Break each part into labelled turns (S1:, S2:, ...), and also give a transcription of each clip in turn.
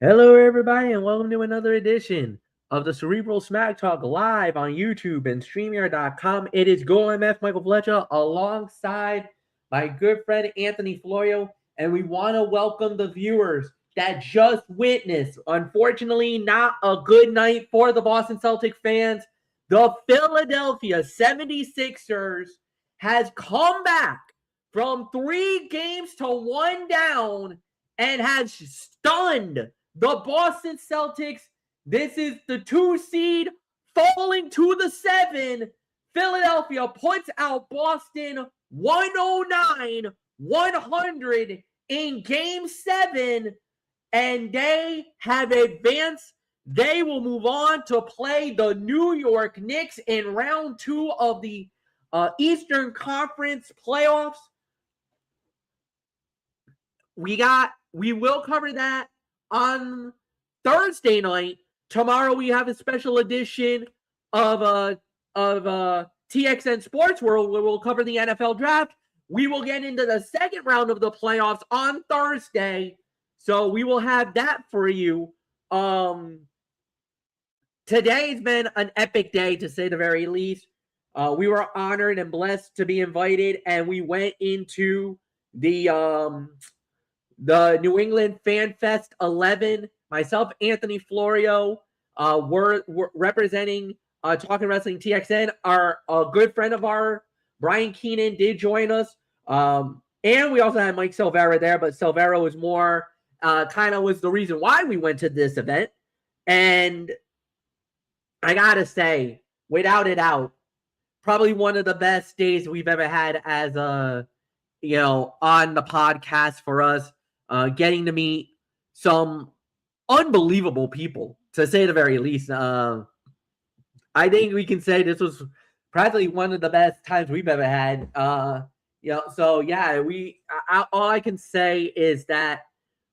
S1: Hello, everybody, and welcome to another edition of the Cerebral Smack Talk live on YouTube and StreamYard.com. It is GoMF Michael Fletcher alongside my good friend Anthony Florio, and we want to welcome the viewers that just witnessed, unfortunately, not a good night for the Boston Celtics fans. The Philadelphia 76ers has come back from 3 games to 1 down and has stunned the Boston Celtics. This is the 2 seed falling to the 7. Philadelphia puts out Boston 109-100 in Game 7, and they have advanced. They will move on to play the New York Knicks in round 2 of the Eastern Conference playoffs. We will cover that on Thursday night. Tomorrow we have a special edition of TXN Sports World where we'll cover the NFL draft. We will get into the second round of the playoffs on Thursday, so we will have that for you. Today's been an epic day, to say the very least. We were honored and blessed to be invited, and we went into the New England Fanfast 11. Myself, Anthony Florio, we're representing Talking Wrestling TXN. A good friend of ours, Brian Keenan, did join us. And we also had Mike Silvera there, but Silvera was more kind of was the reason why we went to this event. And I got to say, without a doubt, probably one of the best days we've ever had as on the podcast for us. Getting to meet some unbelievable people, to say the very least. I think we can say this was probably one of the best times we've ever had. So yeah, all I can say is that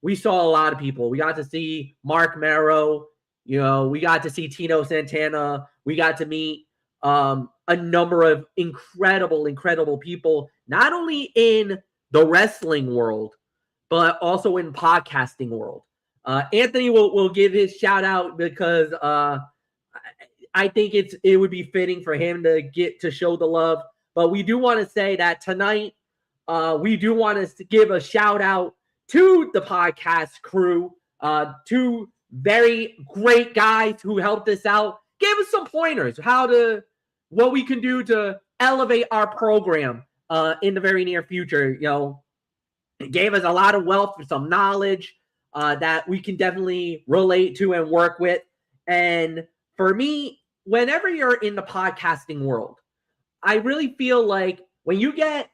S1: we saw a lot of people. We got to see Mark Marrow. We got to see Tino Santana. We got to meet a number of incredible people, not only in the wrestling world, but also in podcasting world. Anthony will give his shout out because I think it would be fitting for him to get to show the love. But we do want to say that tonight, we do want to give a shout out to the podcast crew, two very great guys who helped us out, gave us some pointers what we can do to elevate our program in the very near future. It gave us a lot of wealth for some knowledge that we can definitely relate to and work with. And for me, whenever you're in the podcasting world, I really feel like when you get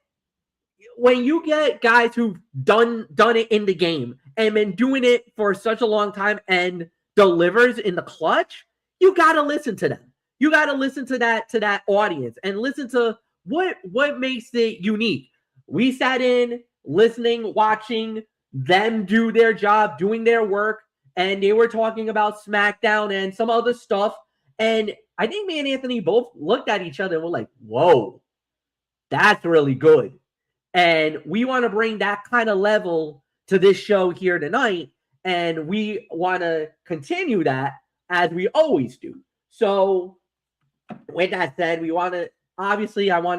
S1: guys who've done it in the game and been doing it for such a long time and delivers in the clutch, you got to listen to them. You got to listen to that audience and listen to what makes it unique. We sat in listening, watching them do their job, doing their work, and they were talking about Smackdown and some other stuff. And I think me and Anthony both looked at each other and were like, whoa, that's really good. And we want to bring that kind of level to this show here tonight. And we want to continue that as we always do. So with that said, I want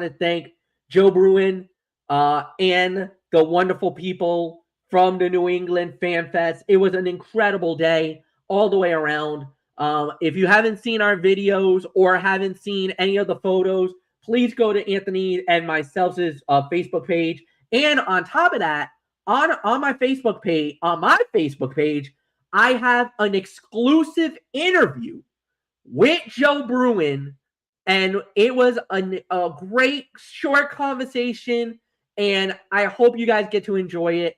S1: to thank Joe Bruin and the wonderful people from the New England Fan Fest. It was an incredible day all the way around. If you haven't seen our videos or haven't seen any of the photos, please go to Anthony and myself's Facebook page. And on top of that, on my Facebook page, I have an exclusive interview with Joe Bruin, and it was a great short conversation, and I hope you guys get to enjoy it.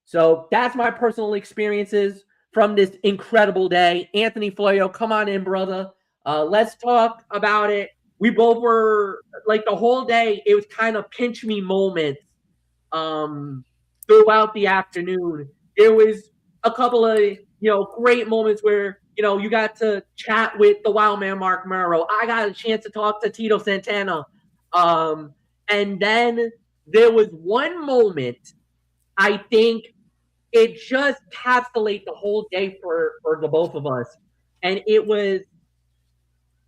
S1: So that's my personal experiences from this incredible day. Anthony Florio, come on in, brother. Let's talk about it. We both were, like, the whole day, it was kind of pinch me moments throughout the afternoon. There was a couple of, great moments where, you got to chat with the wild man, Mark Murrow. I got a chance to talk to Tito Santana. And then there was one moment, I think it just encapsulates the whole day for the both of us. And it was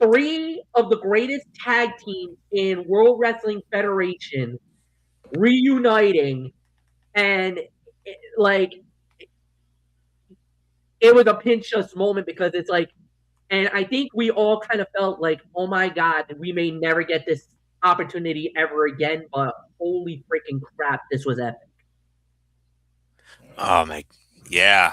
S1: three of the greatest tag teams in World Wrestling Federation reuniting, and like it was a pinch us moment because it's like, and I think we all kind of felt like, oh my god, we may never get this opportunity ever again. But holy freaking crap, this was epic.
S2: Oh my, yeah.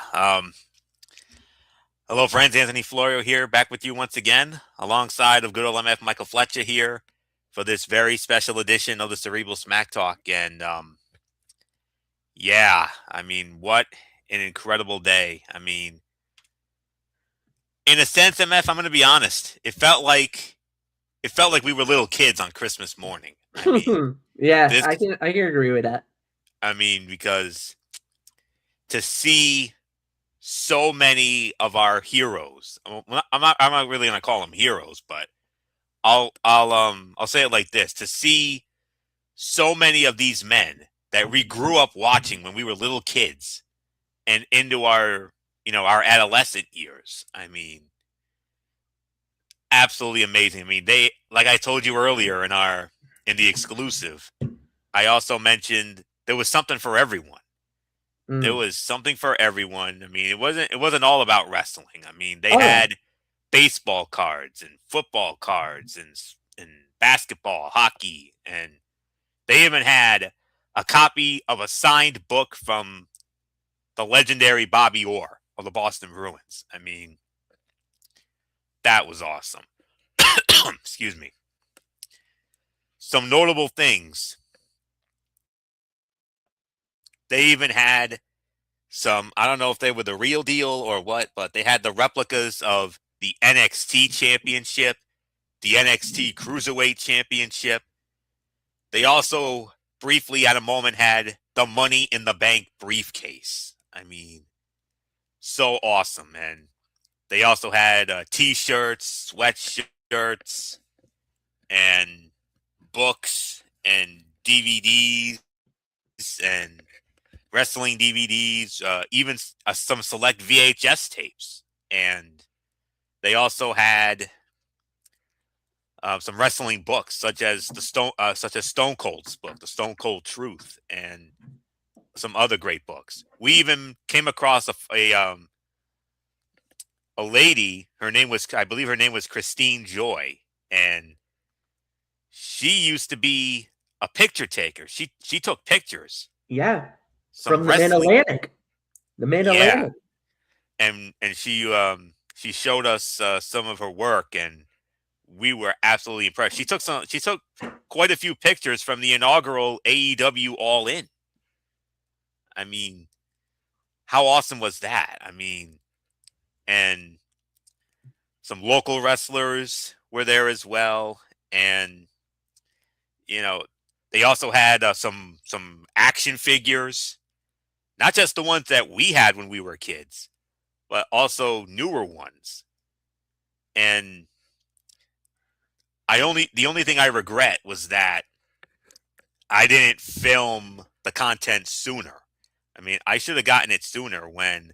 S2: Hello, friends. Anthony Florio here, back with you once again, alongside of good old MF Michael Fletcher here for this very special edition of the Cerebral Smack Talk. And yeah, I mean, what an incredible day. I mean, in a sense, MF, I'm going to be honest. It felt like we were little kids on Christmas morning. I mean,
S1: Yeah,
S2: this.
S1: I can agree with that.
S2: I mean, because to see so many of our heroes. I'm not really gonna call them heroes, but I'll say it like this: to see so many of these men that we grew up watching when we were little kids and into our adolescent years. I mean, absolutely amazing. I mean, they, like I told you earlier in the exclusive, I also mentioned there was something for everyone. There
S1: Mm.
S2: was something for everyone. I mean, it wasn't all about wrestling. I mean, they
S1: Oh no.
S2: had baseball cards and football cards and basketball, hockey, and they even had a copy of a signed book from the legendary Bobby Orr of the Boston Bruins. I mean, that was awesome. Excuse me. Some notable things. They even had I don't know if they were the real deal or what, but they had the replicas of the NXT Championship, the NXT Cruiserweight Championship. They also briefly at a moment had the Money in the Bank briefcase. I mean, so awesome. And they also had t-shirts, sweatshirts, and books and DVDs and wrestling DVDs, even some select VHS tapes. And they also had some wrestling books, such as Stone Cold's book, The Stone Cold Truth, and some other great books. We even came across a lady. I believe her name was Christine Joy, and she used to be a picture taker. She took pictures,
S1: Yeah,
S2: some
S1: from the Mid
S2: wrestling.
S1: Atlantic. The Mid
S2: Yeah,
S1: Atlantic.
S2: and she showed us some of her work, and we were absolutely impressed. She took quite a few pictures from the inaugural AEW All In. I mean, how awesome was that? I mean, and some local wrestlers were there as well, and you know, they also had some action figures, not just the ones that we had when we were kids, but also newer ones. And the only thing I regret was that I didn't film the content sooner. I mean, I should have gotten it sooner when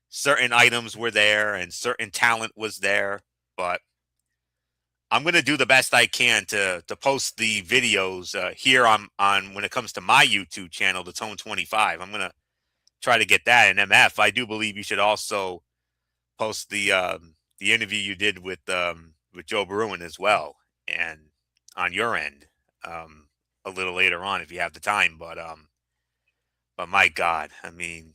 S2: certain items were there and certain talent was there, but I'm going to do the best I can to post the videos here on when it comes to my YouTube channel, the Tone 25. I'm going to try to get that. And MF, I do believe you should also post the interview you did with Joe Bruin as well, and on your end, a little later on if you have the time. But my God, I mean,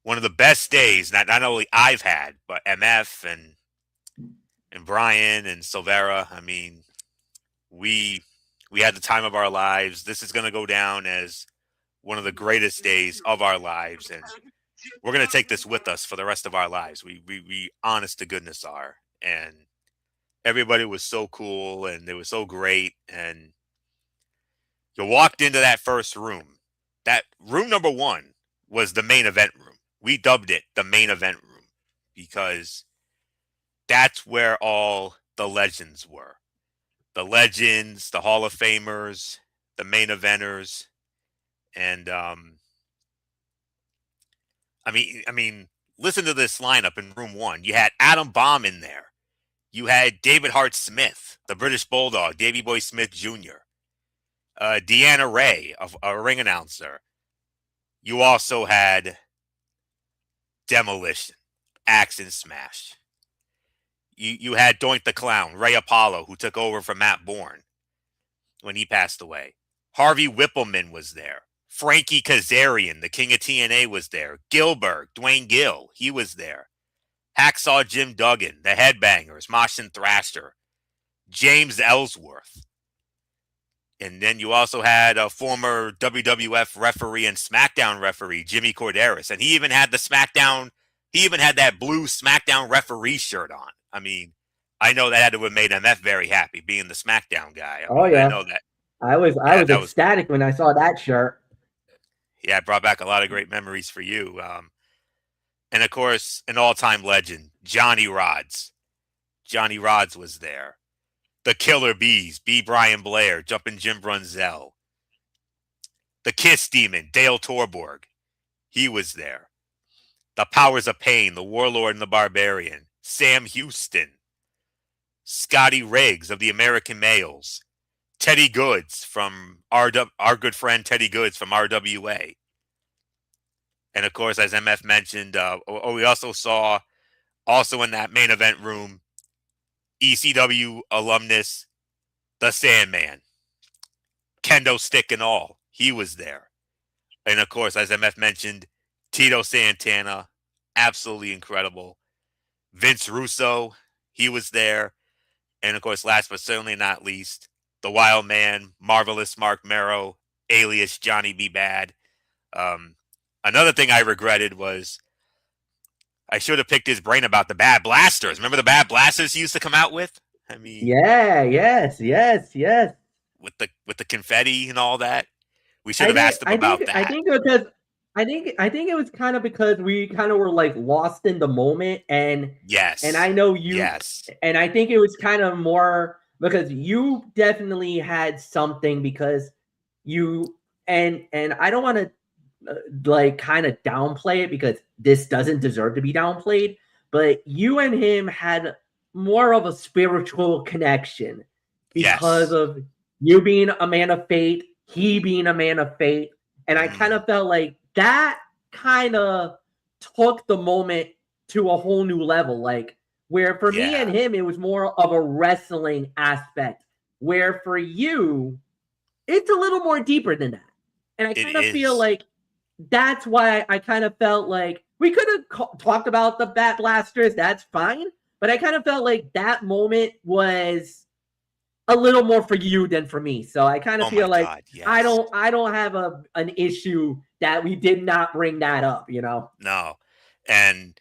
S2: one of the best days not only I've had, but MF and Brian and Silvera. I mean, we we had the time of our lives. This is going to go down as one of the greatest days of our lives, and we're going to take this with us for the rest of our lives. We honest to goodness are, and everybody was so cool and they were so great. And you walked into that first room. That room number one was the main event room. We dubbed it the main event room because that's where all the legends were. The legends, the Hall of Famers, the main eventers, and I mean, listen to this lineup in room one. You had Adam Bomb in there. You had David Hart Smith, the British Bulldog, Davey Boy Smith Jr., Deanna Ray, a ring announcer. You also had Demolition, Axe and Smash. You had Doink the Clown, Ray Apollo, who took over from Matt Bourne when he passed away. Harvey Whippleman was there. Frankie Kazarian, the king of TNA, was there. Gilbert, Dwayne Gill, he was there. Hacksaw Jim Duggan, the Headbangers, Mosh Thrasher, James Ellsworth. And then you also had a former WWF referee and SmackDown referee, Jimmy Corderas. And he even had that blue SmackDown referee shirt on. I mean, I know that had to have made MF very happy, being the SmackDown guy. I know that.
S1: I was ecstatic when I saw that shirt.
S2: Yeah, it brought back a lot of great memories for you. And of course, an all-time legend, Johnny Rodz. Johnny Rodz was there. The Killer Bees, B. Brian Blair, Jumpin' Jim Brunzell. The Kiss Demon, Dale Torborg. He was there. The Powers of Pain, the Warlord and the Barbarian. Sam Houston. Scotty Riggs of the American Males. Teddy Goods from our good friend Teddy Goods from RWA. And of course, as MF mentioned, we also saw, in that main event room, ECW alumnus, the Sandman. Kendo stick and all. He was there. And of course, as MF mentioned, Tito Santana, absolutely incredible. Vince Russo, he was there. And of course, last but certainly not least, the Wild Man, Marvelous Mark Merrow, alias Johnny B. Bad. Another thing I regretted was I should have picked his brain about the Bad Blasters. Remember the Bad Blasters he used to come out with? I mean, yes. With the confetti and all that. We should have asked him about that.
S1: I think it was kind of because we kind of were like lost in the moment, and I know you, and I think it was kind of more because you definitely had something because you and I don't want to like kind of downplay it because this doesn't deserve to be downplayed, but you and him had more of a spiritual connection because of you being a man of faith, he being a man of faith, and I kind of felt like that kind of took the moment to a whole new level, like where for me and him it was more of a wrestling aspect, where for you it's a little more deeper than that. And I kind of feel like that's why I kind of felt like we could have talked about the Bat Blasters. That's fine. But I kind of felt like that moment was a little more for you than for me. So I kind of feel like I don't have an issue that we did not bring that up, you know?
S2: No. And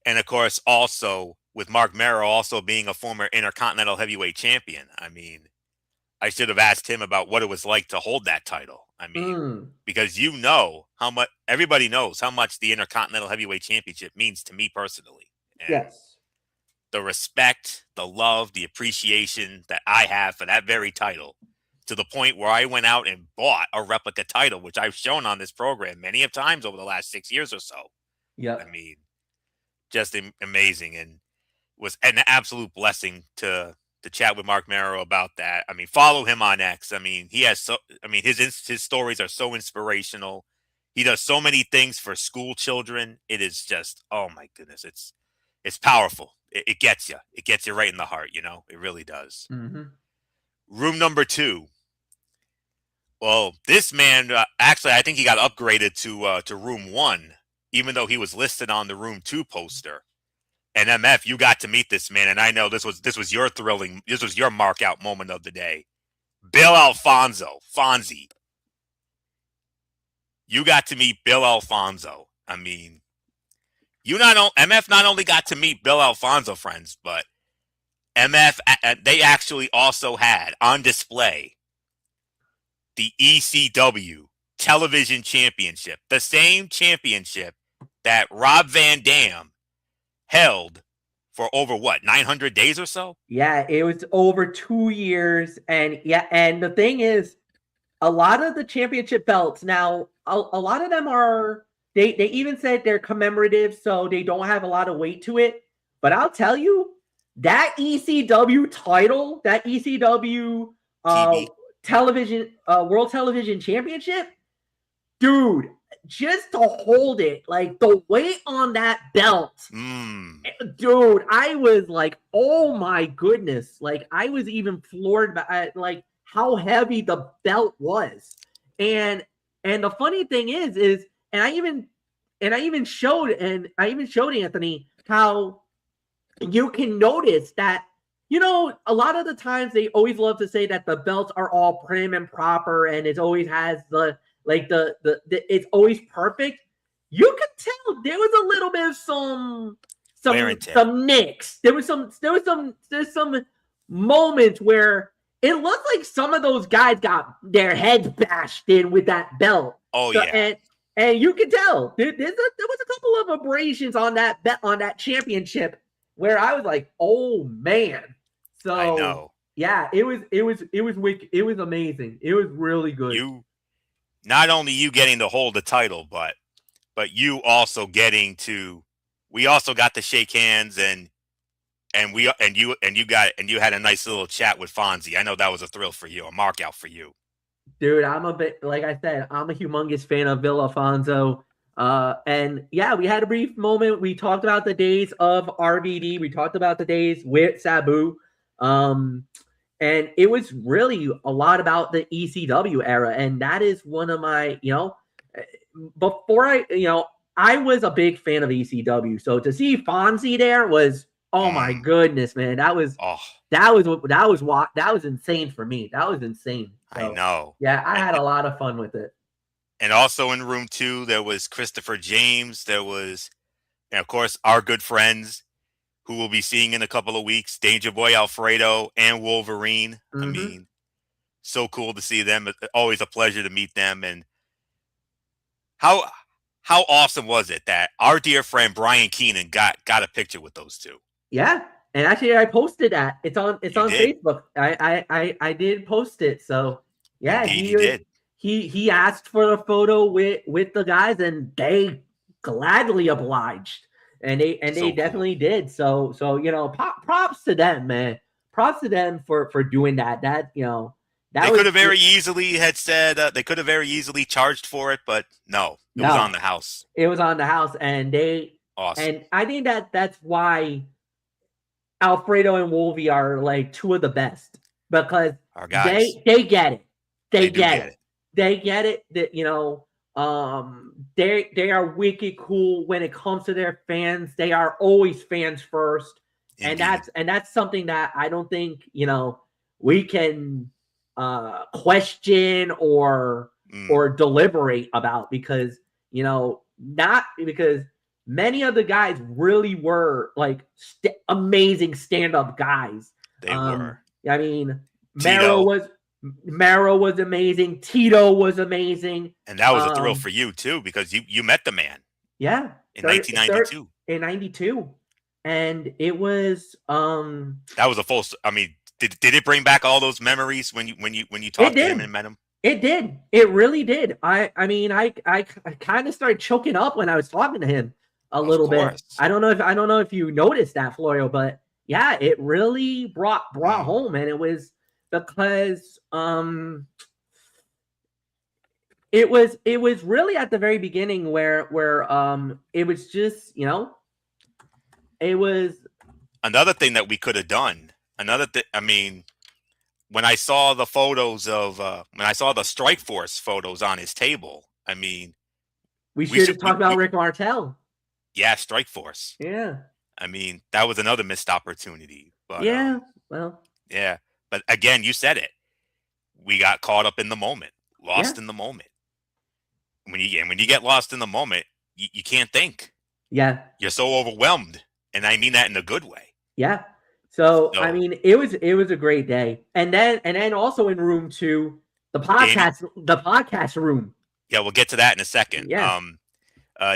S2: of course, also with Mark Merrow also being a former Intercontinental Heavyweight Champion. I mean, I should have asked him about what it was like to hold that title. I mean, because you know how much, everybody knows how much the Intercontinental Heavyweight Championship means to me personally. And the respect, the love, the appreciation that I have for that very title, to the point where I went out and bought a replica title, which I've shown on this program many of times over the last 6 years or so. I mean, just amazing, and was an absolute blessing to chat with Mark Merrow about that. I mean, follow him on X. I mean, his stories are so inspirational. He does so many things for school children. It is just, oh my goodness, it's powerful. It gets you. It gets you right in the heart, you know? It really does. Room number 2. Well, this man, actually, I think he got upgraded to room 1, even though he was listed on the room 2 poster. And MF, you got to meet this man, and I know this was your mark out moment of the day. Bill Alfonso, Fonzie. You got to meet Bill Alfonso. I mean, MF not only got to meet Bill Alfonso, friends, but MF, they actually also had on display the ECW Television Championship, the same championship that Rob Van Dam held for over 900 days or so?
S1: Yeah, it was over 2 years. And and the thing is, a lot of the championship belts now, a lot of them are They even said they're commemorative, so they don't have a lot of weight to it. But I'll tell you, that ECW title, that ECW
S2: TV.
S1: television World Television Championship, dude, just to hold it, like the weight on that belt, dude, I was like, oh my goodness, like I was even floored by like how heavy the belt was, and the funny thing is, and I even showed Anthony how you can notice that, you know, a lot of the times they always love to say that the belts are all prim and proper and it always has the like the it's always perfect. You could tell there was a little bit of some nicks. There's some moments where it looked like some of those guys got their heads bashed in with that belt.
S2: Oh yeah.
S1: And you can tell there was a couple of abrasions on that championship where I was like, oh man. So
S2: I know.
S1: Yeah, it was wicked. It was amazing. It was really good.
S2: Not only you getting to hold the title, but you also getting to, we also got to shake hands and you had a nice little chat with Fonzie. I know that was a thrill for you, a mark out for you.
S1: Dude, I'm a bit, like I said, I'm a humongous fan of Bill Alfonso. And yeah, we had a brief moment. We talked about the days of RVD. We talked about the days with Sabu. And it was really a lot about the ECW era. And that is one of my, before I was a big fan of ECW. So to see Fonzie there was, oh my goodness, man. That was insane for me. That was insane. So,
S2: I know.
S1: Yeah, I had a lot of fun with it.
S2: And also in room 2, there was Christopher James. There was, and of course, our good friends who we'll be seeing in a couple of weeks, Danger Boy Alfredo and Wolverine. I mean, so cool to see them. Always a pleasure to meet them. And how awesome was it that our dear friend Brian Keenan got a picture with those two?
S1: Yeah. And actually, I posted that. It's on Facebook. I did post it. So yeah,
S2: Indeed,
S1: he asked for a photo with the guys, and they gladly obliged, and they definitely did. So props to them, man. Props to them for doing that. That
S2: they could have very easily had said they could have very easily charged for it, but no, it was on the house.
S1: It was on the house, and
S2: awesome.
S1: And I think that's why Alfredo and Wolvie are like two of the best, because
S2: our guys,
S1: they get it. They get it.
S2: They
S1: get it. That they are wicked cool when it comes to their fans. They are always fans first. Indeed. And that's something that I don't think we can question or deliberate about, because not because many of the guys really were like amazing stand-up guys.
S2: They were.
S1: I mean, Mero was amazing. Tito was amazing.
S2: And that was a thrill for you too, because you met the man.
S1: Yeah.
S2: In 1992.
S1: In 92. And it was
S2: that was a full. I mean, did it bring back all those memories when you talked to him and met him?
S1: It did. It really did. I mean, I kind of started choking up when I was talking to him a little bit. I don't know if you noticed that, Florio, but yeah, it really brought home, and it was because it was really at the very beginning where it was just it was
S2: another thing that we could have done. I mean, when I saw the photos of when I saw the Strike Force photos on his table, I mean,
S1: we should talk about Rick Martel.
S2: Yeah, Strike Force.
S1: Yeah.
S2: I mean, that was another missed opportunity. But
S1: yeah,
S2: yeah. But again, you said it. We got caught up in the moment, lost in the moment. When you get lost in the moment, you can't think.
S1: Yeah.
S2: You're so overwhelmed, and I mean that in a good way.
S1: Yeah. So I mean, it was a great day, and then also in room 2, the podcast room.
S2: Yeah, we'll get to that in a second.
S1: Yeah.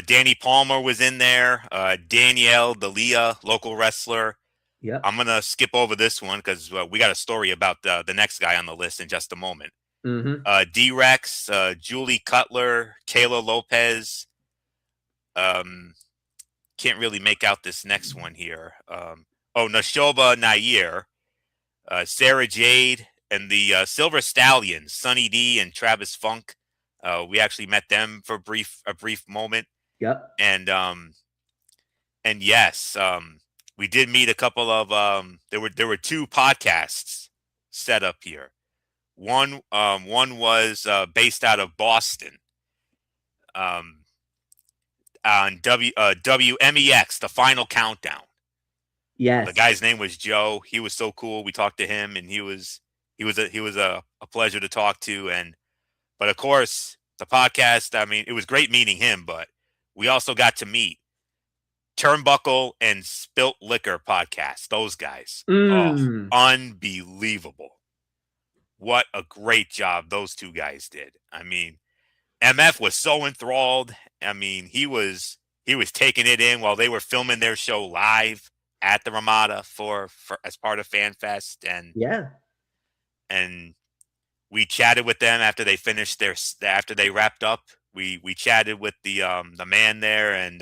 S2: Danny Palmer was in there. Danielle, the Leah, local wrestler.
S1: Yeah.
S2: I'm gonna skip over this one because we got a story about the next guy on the list in just a moment.
S1: Mm-hmm.
S2: D-Rex, Julie Cutler, Kayla Lopez, Can't really make out this next one here. Nashoba Nair, Sarah Jade, and the Silver Stallions, Sunny D and Travis Funk. We actually met them for a brief moment.
S1: Yep.
S2: And yes, we did meet a couple of there were two podcasts set up here. One was based out of Boston. On WMEX, the Final Countdown.
S1: Yes.
S2: The guy's name was Joe. He was so cool. We talked to him, and he was a pleasure to talk to. But of course, the podcast. I mean, it was great meeting him. But we also got to meet Turnbuckle and Spilt Liquor podcast. Those guys, oh, unbelievable! What a great job those two guys did. I mean, MF was so enthralled. I mean, he was taking it in while they were filming their show live at the Ramada for as part of Fanfest, and we chatted with them after they finished after they wrapped up. We chatted with the man there, and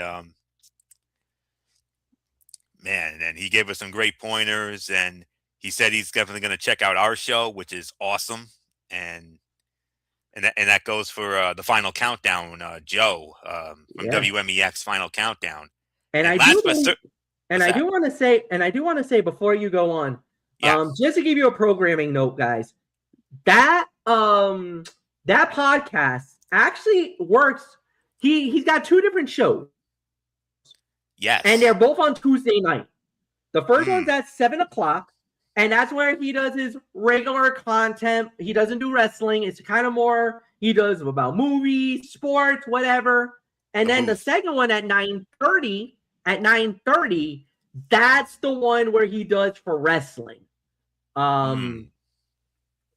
S2: man, and he gave us some great pointers, and he said he's definitely going to check out our show, which is awesome, and that goes for the Final Countdown, Joe from WMEX Final Countdown.
S1: And I do want to say before you go on, just to give you a programming note, guys, that podcast actually works. He's got two different shows.
S2: Yes.
S1: And they're both on Tuesday night. The first one's at 7:00. And that's where he does his regular content. He doesn't do wrestling. It's kind of more, he does about movies, sports, whatever. And then the second one at 9:30, that's the one where he does for wrestling.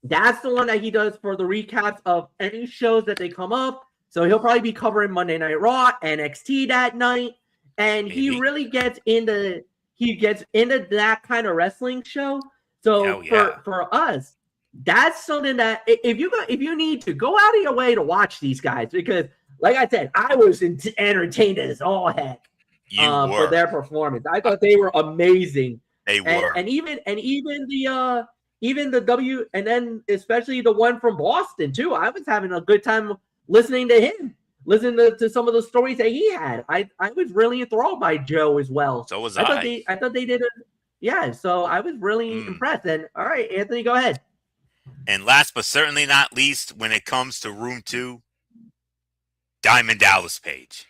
S1: That's the one that he does for the recaps of any shows that they come up. So he'll probably be covering Monday Night Raw, NXT that night. And he really gets into that kind of wrestling show. So for us, that's something that if you need to go out of your way to watch these guys, because like I said, I was entertained as all heck for their performance. I thought they were amazing.
S2: They were,
S1: and even the W, and then especially the one from Boston too. I was having a good time listening to him. Listen to some of the stories that he had. I was really enthralled by Joe as well.
S2: So was I.
S1: I thought they did so I was really impressed. And all right, Anthony, go ahead.
S2: And last but certainly not least, when it comes to Room 2, Diamond Dallas Page.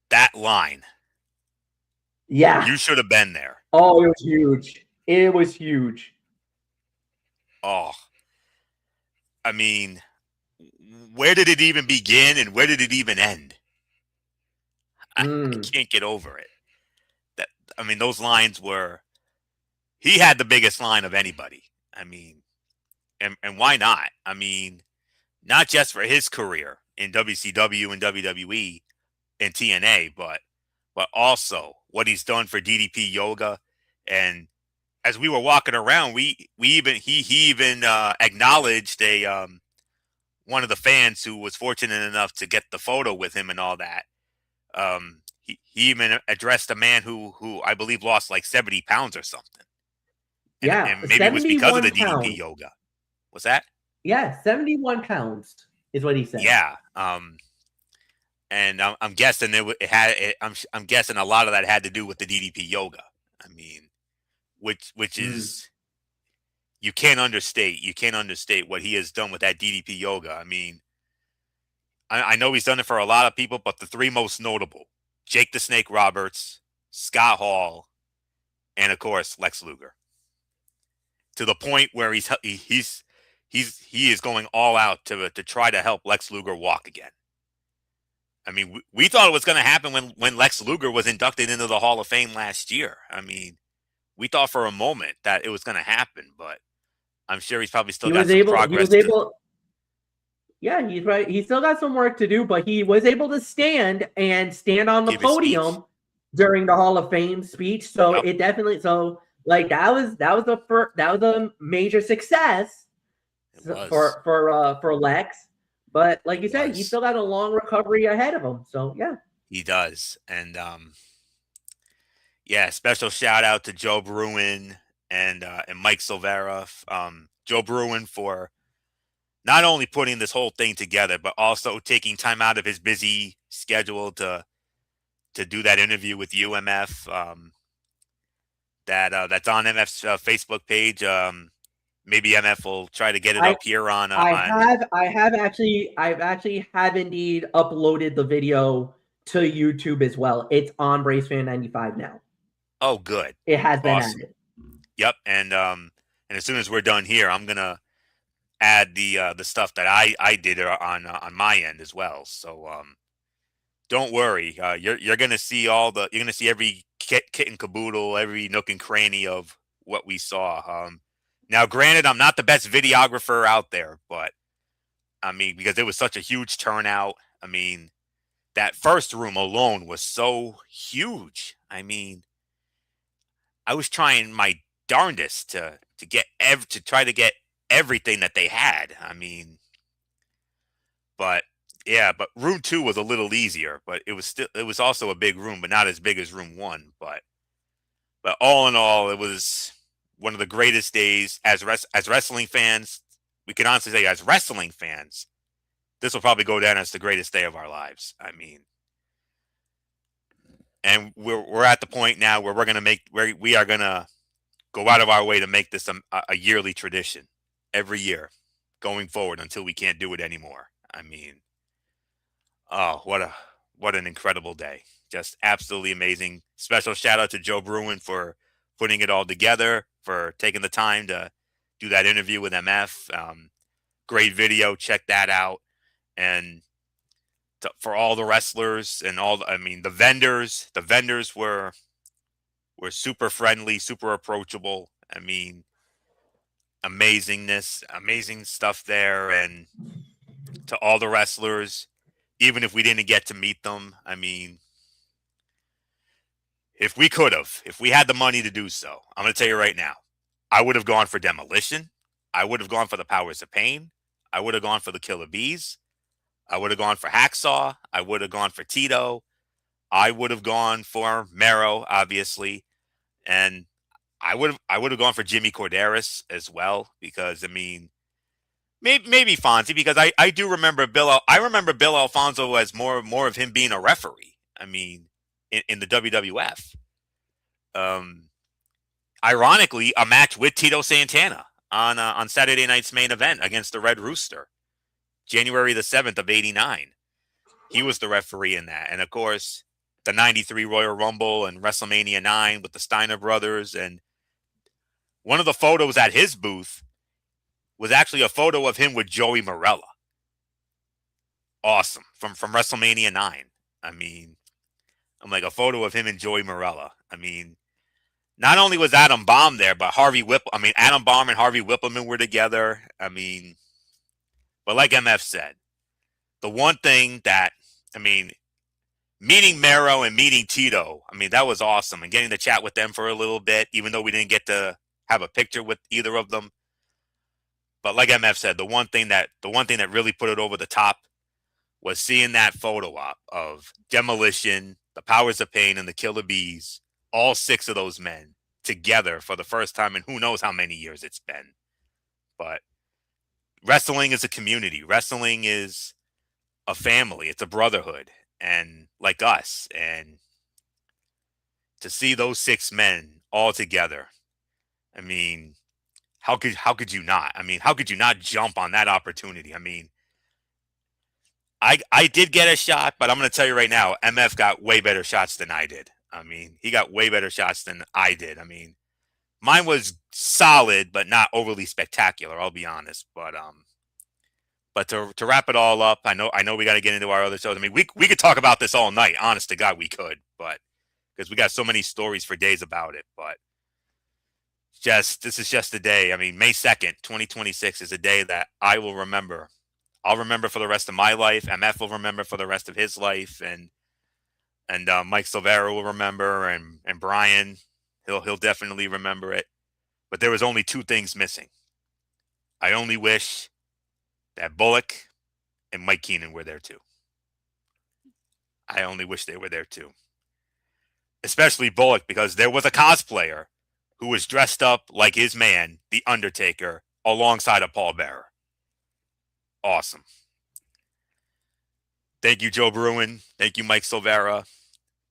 S2: That line.
S1: Yeah.
S2: You should have been there.
S1: Oh, it was huge. It was huge.
S2: Oh. I mean, where did it even begin and where did it even end? I can't get over it. Those lines were, he had the biggest line of anybody. I mean, and why not? I mean, not just for his career in WCW and WWE and TNA, but also what he's done for DDP Yoga. And as we were walking around, he even acknowledged one of the fans who was fortunate enough to get the photo with him and all that. He even addressed a man who I believe lost like 70 pounds or something. And maybe it was because of the DDP Yoga. What's that?
S1: Yeah, 71 pounds is what he said.
S2: Yeah. And I'm guessing I'm guessing a lot of that had to do with the DDP Yoga. I mean, which is, you can't understate what he has done with that DDP Yoga. I mean, I know he's done it for a lot of people, but the three most notable: Jake the Snake Roberts, Scott Hall, and of course Lex Luger. To the point where he is going all out to try to help Lex Luger walk again. I mean, we thought it was going to happen when Lex Luger was inducted into the Hall of Fame last year. I mean, we thought for a moment that it was going to happen, but I'm sure he's probably still got some progress.
S1: Yeah, he's right. He still got some work to do, but he was able to stand on the podium during the Hall of Fame speech. So it definitely, that was a major success for Lex. But like
S2: He
S1: you said, he's
S2: was.
S1: still got a long recovery ahead of him. So yeah.
S2: He does. And yeah, special shout out to Joe Bruin and Mike Silvera. Joe Bruin for not only putting this whole thing together, but also taking time out of his busy schedule to do that interview with UMF. That's on MF's Facebook page. Maybe MF will try to get it
S1: I
S2: up here on
S1: I've actually have indeed uploaded the video to YouTube as well. It's on BraceFan95 now.
S2: Oh, good,
S1: It has been
S2: awesome.
S1: added.
S2: Yep, and as soon as we're done here, I'm gonna add the stuff that I did on my end as well. So don't worry, you're gonna see you're gonna see every kit and caboodle, every nook and cranny of what we saw. Now, granted, I'm not the best videographer out there, but I mean, because it was such a huge turnout. I mean, that first room alone was so huge. I mean, I was trying my darndest to try to get everything that they had. I mean, but yeah, but room 2 was a little easier, but it was also a big room, but not as big as room 1, but all in all, it was one of the greatest days as wrestling fans. We can honestly say as wrestling fans, this will probably go down as the greatest day of our lives. I mean, and we're at the point now where we are gonna go out of our way to make this a yearly tradition every year going forward until we can't do it anymore. I mean, oh, what an incredible day. Just absolutely amazing. Special shout out to Joe Bruin for putting it all together, for taking the time to do that interview with MF. Great video. Check that out. And for all the wrestlers and I mean, the vendors were super friendly, super approachable. I mean, amazing stuff there. And to all the wrestlers, even if we didn't get to meet them, I mean, if we had the money to do so, I'm going to tell you right now, I would have gone for Demolition. I would have gone for the Powers of Pain. I would have gone for the Killer Bees. I would have gone for Hacksaw. I would have gone for Tito. I would have gone for Mero, obviously. And I would have gone for Jimmy Corderas as well, because I mean, maybe Fonzie, because I do remember I remember Bill Alfonso as more of him being a referee. I mean, in the WWF. Um, Ironically, a match with Tito Santana on Saturday night's main event against the Red Rooster, January the 7th of '89. He was the referee in that, and of course, the '93 Royal Rumble and WrestleMania 9 with the Steiner brothers. And one of the photos at his booth was actually a photo of him with Joey Marella. Awesome. From WrestleMania 9. I mean, I'm like, a photo of him and Joey Marella. I mean, not only was Adam Bomb there, but Adam Bomb and Harvey Whippleman were together. I mean, but like MF said, the one thing that, I mean, meeting Mero and meeting Tito, I mean, that was awesome. And getting to chat with them for a little bit, even though we didn't get to have a picture with either of them. But like MF said, the one thing that really put it over the top was seeing that photo op of Demolition, the Powers of Pain, and the Killer Bees, all 6 of those men together for the first time in who knows how many years it's been. But wrestling is a community. Wrestling is a family. It's a brotherhood. And like us, and to see those 6 men all together, I mean, how could you not? I mean, how could you not jump on that opportunity? I mean, I did get a shot, but I'm going to tell you right now, MF got way better shots than I did. I mean, he got way better shots than I did. I mean, mine was solid, but not overly spectacular. I'll be honest. But to wrap it all up, I know we got to get into our other shows. I mean, we could talk about this all night. Honest to God, we could, but because we got so many stories for days about it. But this is just a day. I mean, May 2nd, 2026 is a day that I will remember. I'll remember for the rest of my life. MF will remember for the rest of his life, and Mike Silvera will remember, and Brian, he'll definitely remember it. But there was only 2 things missing. I only wish that Bullock and Mike Keenan were there too. I only wish they were there too. Especially Bullock, because there was a cosplayer who was dressed up like his man, The Undertaker, alongside of Paul Bearer. Awesome. Thank you, Joe Bruin. Thank you, Mike Silvera,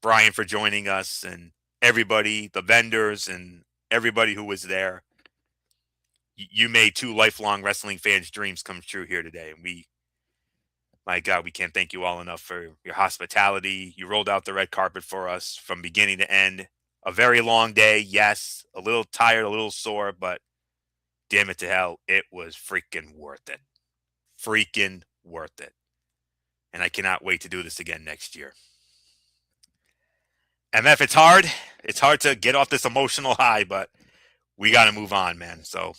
S2: Brian, for joining us, and everybody, the vendors, and everybody who was there. You made 2 lifelong wrestling fans' dreams come true here today. And my God, we can't thank you all enough for your hospitality. You rolled out the red carpet for us from beginning to end. A very long day, yes. A little tired, a little sore, but damn it to hell, it was freaking worth it. Freaking worth it. And I cannot wait to do this again next year. MF, it's hard. It's hard to get off this emotional high, but we got to move on, man. So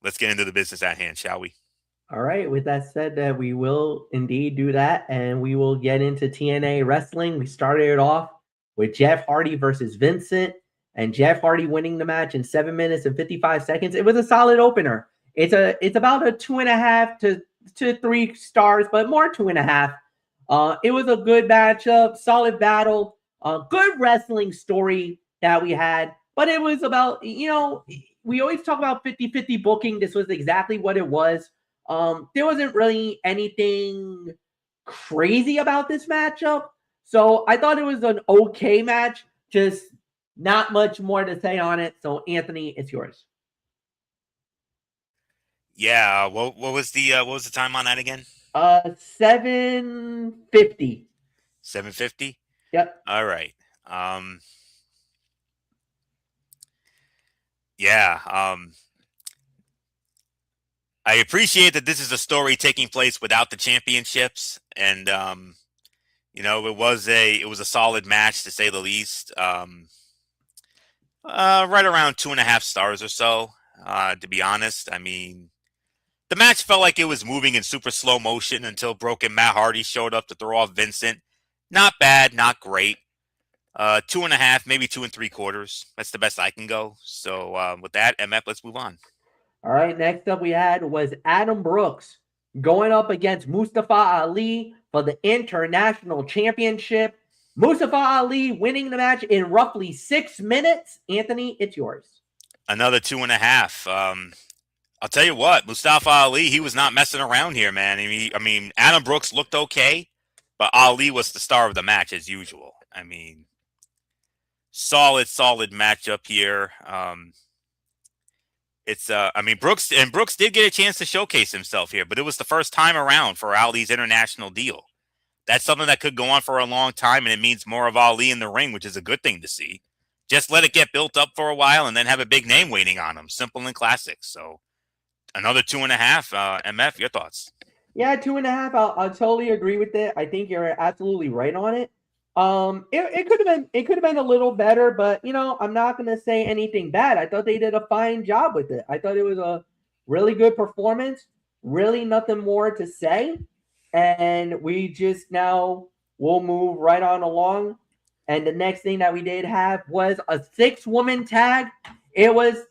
S2: let's get into the business at hand, shall we?
S1: All right. With that said, we will indeed do that, and we will get into TNA wrestling. We started it off with Jeff Hardy versus Vincent, and Jeff Hardy winning the match in 7 minutes and 55 seconds. It was a solid opener. It's about a 2.5 to 3 stars, but more 2.5. It was a good matchup, solid battle, good wrestling story that we had. But it was about, we always talk about 50-50 booking. This was exactly what it was. There wasn't really anything crazy about this matchup. So I thought it was an okay match, just not much more to say on it. So Anthony, it's yours.
S2: Yeah, what was the time on that again?
S1: 750.
S2: 750?
S1: Yep.
S2: All right. Yeah, I appreciate that this is a story taking place without the championships, and it was a solid match to say the least. Right around 2.5 stars or so. To be honest, I mean, the match felt like it was moving in super slow motion until Broken Matt Hardy showed up to throw off Vincent. Not bad, not great. 2.5, maybe 2 3/4. That's the best I can go. So with that, MF, let's move on.
S1: All right, next up we had was Adam Brooks going up against Mustafa Ali for the International Championship. Mustafa Ali winning the match in roughly 6 minutes. Anthony, it's yours.
S2: Another 2.5. I'll tell you what, Mustafa Ali, he was not messing around here, man. I mean, Adam Brooks looked okay, but Ali was the star of the match as usual. I mean, solid matchup here. Brooks did get a chance to showcase himself here, but it was the first time around for Ali's international deal. That's something that could go on for a long time, and it means more of Ali in the ring, which is a good thing to see. Just let it get built up for a while and then have a big name waiting on him. Simple and classic. So another 2.5. MF, your thoughts?
S1: Yeah, 2.5. I'll totally agree with it. I think you're absolutely right on it. It could have been a little better, but I'm not gonna say anything bad. I thought they did a fine job with it. I thought it was a really good performance. Really nothing more to say. And we just now will move right on along. And the next thing that we did have was a 6-woman tag. It was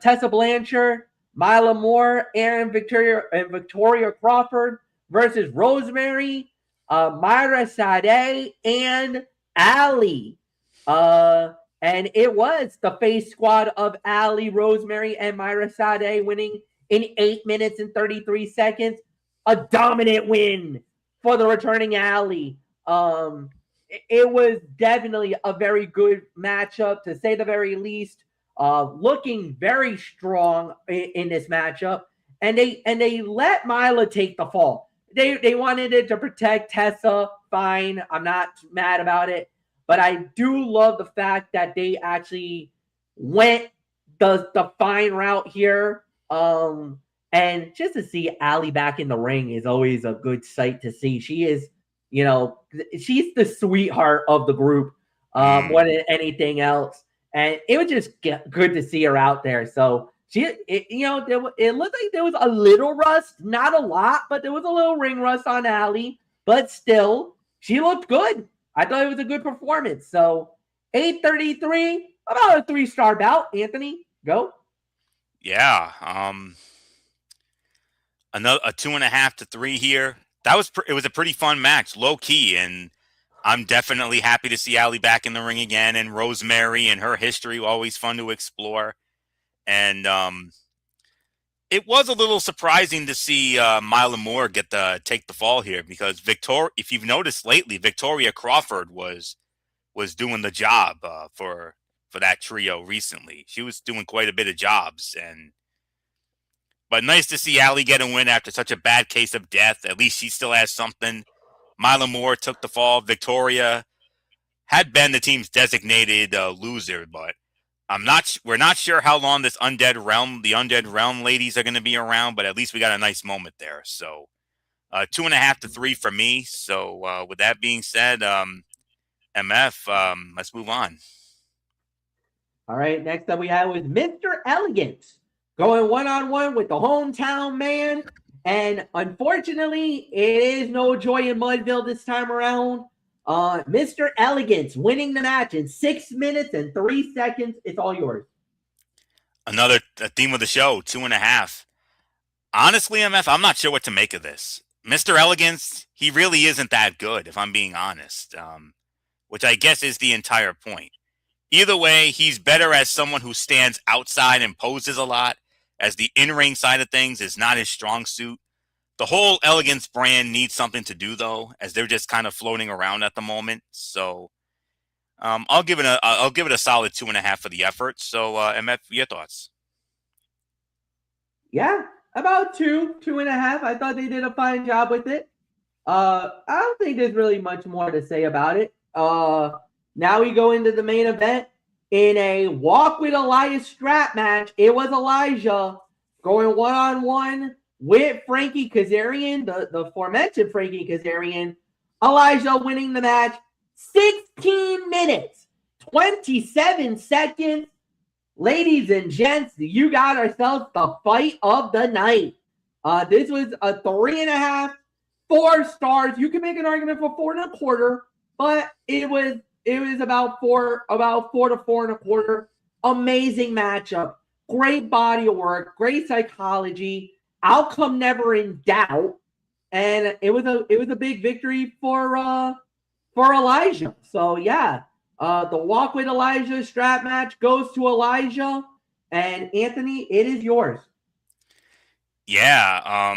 S1: Tessa Blanchard, Mila Moore, and Victoria Crawford versus Rosemary, Myra Sade, and Ali. And it was the face squad of Ali, Rosemary, and Myra Sade winning in 8 minutes and 33 seconds. A dominant win for the returning Ali. It was definitely a very good matchup, to say the very least. Looking very strong in this matchup, and they let Mila take the fall. They wanted it to protect Tessa. Fine, I'm not mad about it, but I do love the fact that they actually went the fine route here. And just to see Ali back in the ring is always a good sight to see. She is, she's the sweetheart of the group more than anything else. And it was just good to see her out there. So it looked like there was a little rust, not a lot, but there was a little ring rust on Ali. But still, she looked good. I thought it was a good performance. So 833, about a 3-star bout. Anthony, go.
S2: Yeah. Another 2.5 to 3 here. it was a pretty fun match, low key, and I'm definitely happy to see Allie back in the ring again, and Rosemary and her history, always fun to explore. And it was a little surprising to see Mila Moore take the fall here, because if you've noticed lately, Victoria Crawford was doing the job for that trio recently. She was doing quite a bit of jobs, but nice to see Allie get a win after such a bad case of death. At least she still has something. Mila Moore took the fall. Victoria had been the team's designated loser, but we're not sure how long the Undead Realm ladies are going to be around, but at least we got a nice moment there. So 2.5 to 3 for me. So with that being said, MF, let's move on.
S1: All right, next up we have was Mr. Elegant going one-on-one with the hometown man. And unfortunately, it is no joy in Mudville this time around. Mr. Elegance winning the match in 6 minutes and 3 seconds. It's all yours.
S2: Another theme of the show, 2.5. Honestly, MF, I'm not sure what to make of this. Mr. Elegance, he really isn't that good, if I'm being honest, which I guess is the entire point. Either way, he's better as someone who stands outside and poses a lot, as the in-ring side of things is not his strong suit. The whole Elegance brand needs something to do, though, as they're just kind of floating around at the moment. So I'll give it a solid 2.5 for the effort. So MF, your thoughts?
S1: Yeah, about 2.5. I thought they did a fine job with it. I don't think there's really much more to say about it. Now we go into the main event in a Walk with Elias strap match. It was Elijah going one-on-one with Frankie Kazarian, the aforementioned Frankie Kazarian. Elijah winning the match 16 minutes, 27 seconds. Ladies and gents, you got ourselves the fight of the night. This was a 3.5, 4 stars. You can make an argument for 4.25, but it was about 4 to 4.25. Amazing matchup. Great body of work. Great psychology. Outcome never in doubt. And it was a big victory for Elijah. So yeah, the Walk with Elijah strap match goes to Elijah. And Anthony, it is yours.
S2: Yeah,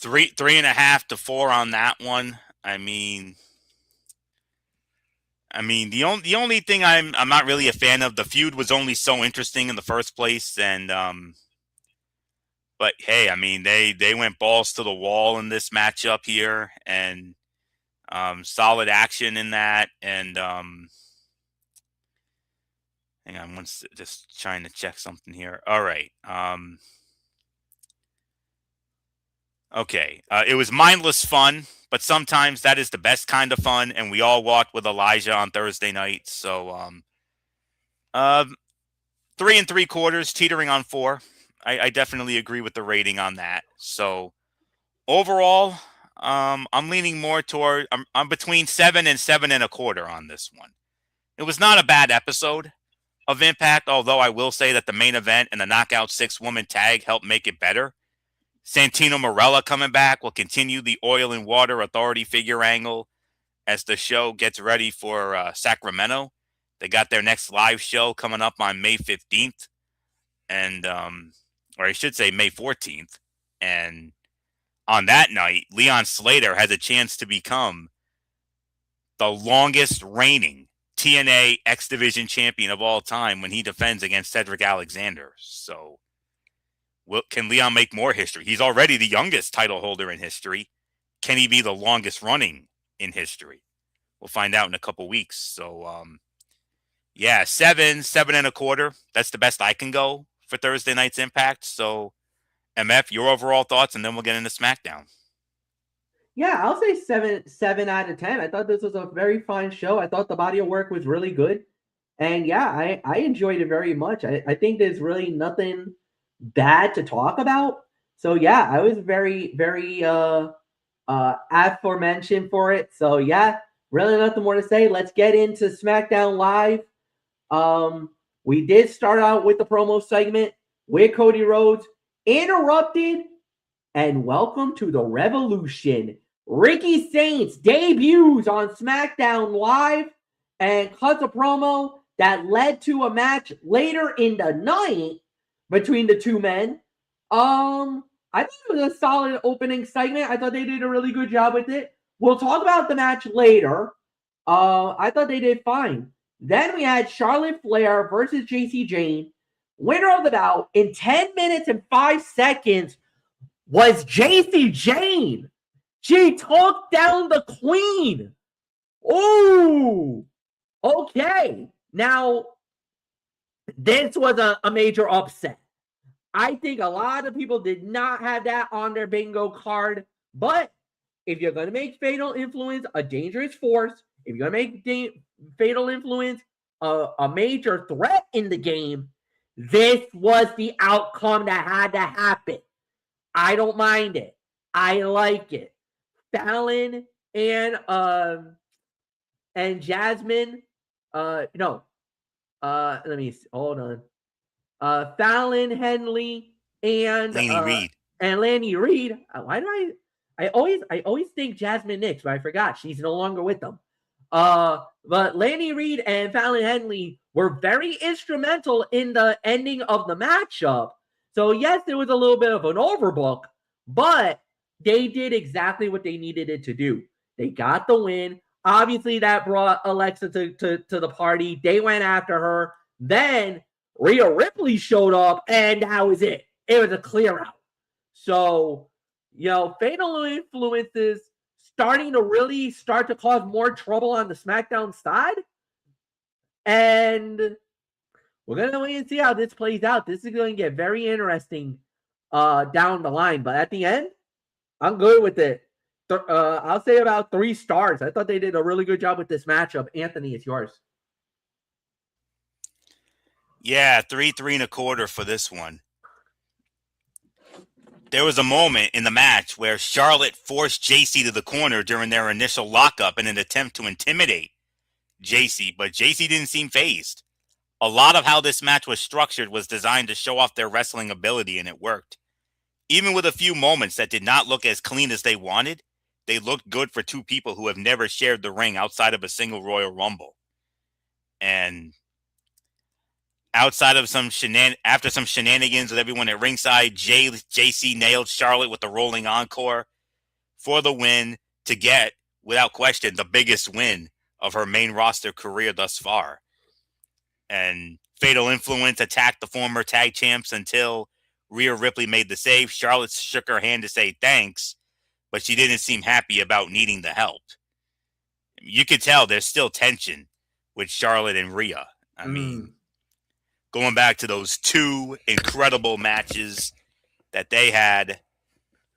S2: 3.5 to 4 on that one. I mean, the only thing I'm not really a fan of, the feud was only so interesting in the first place, and but hey, I mean they went balls to the wall in this matchup here, and solid action in that, and hang on, just trying to check something here. All right, okay, it was mindless fun. But sometimes that is the best kind of fun, and we all walked with Elijah on Thursday night. So, 3 3/4, teetering on 4. I definitely agree with the rating on that. So, overall, I'm leaning more toward I'm between 7 and 7.25 on this one. It was not a bad episode of Impact, although I will say that the main event and the Knockout 6-woman tag helped make it better. Santino Marella coming back will continue the oil and water authority figure angle as the show gets ready for Sacramento. They got their next live show coming up on May 15th, and or I should say May 14th. And on that night, Leon Slater has a chance to become the longest reigning TNA X Division champion of all time when he defends against Cedric Alexander. So, can Leon make more history? He's already the youngest title holder in history. Can he be the longest running in history? We'll find out in a couple weeks. So, yeah, 7.25. That's the best I can go for Thursday night's Impact. So, MF, your overall thoughts, and then we'll get into SmackDown.
S1: Yeah, I'll say 7 out of 10. I thought this was a very fine show. I thought the body of work was really good. And yeah, I enjoyed it very much. I think there's really nothing bad to talk about. So yeah, I was very, very aforementioned for it. So yeah, really nothing more to say. Let's get into SmackDown Live. We did start out with the promo segment with Cody Rhodes, interrupted and welcome to the revolution. Ricky Saints debuts on SmackDown Live and cuts a promo that led to a match later in the night between the two men. I think it was a solid opening segment. I thought they did a really good job with it. We'll talk about the match later. I thought they did fine. Then we had Charlotte Flair versus JC Jane. Winner of the bout in 10 minutes and 5 seconds was JC Jane. She took down the queen. Oh, okay. Now, this was a major upset. I think a lot of people did not have that on their bingo card. But if you're going to make Fatal Influence a dangerous force, if you're going to make Fatal Influence a major threat in the game, this was the outcome that had to happen. I don't mind it. I like it. Fallon and Jasmine. No. Let me see. Hold on. Fallon Henley and Lanny Reed. Why do I always think Jasmine Nix, but I forgot she's no longer with them. But Lanny Reed and Fallon Henley were very instrumental in the ending of the matchup. So yes, there was a little bit of an overbook, but they did exactly what they needed it to do. They got the win. Obviously, that brought Alexa to the party. They went after her. Then Rhea Ripley showed up, and that was it. It was a clear out. So, Fatal Influences starting to really start to cause more trouble on the SmackDown side. And we're going to wait and see how this plays out. This is going to get very interesting down the line. But at the end, I'm good with it. I'll say about 3 stars. I thought they did a really good job with this matchup. Anthony, it's yours.
S2: Yeah, 3.25 for this one. There was a moment in the match where Charlotte forced JC to the corner during their initial lockup in an attempt to intimidate JC, but JC didn't seem fazed. A lot of how this match was structured was designed to show off their wrestling ability, and it worked. Even with a few moments that did not look as clean as they wanted, they looked good for two people who have never shared the ring outside of a single Royal Rumble. And outside of after some shenanigans with everyone at ringside, JC nailed Charlotte with the rolling encore for the win to get, without question, the biggest win of her main roster career thus far. And Fatal Influence attacked the former tag champs until Rhea Ripley made the save. Charlotte shook her hand to say thanks, but she didn't seem happy about needing the help. You could tell there's still tension with Charlotte and Rhea. I mean, going back to those 2 incredible matches that they had,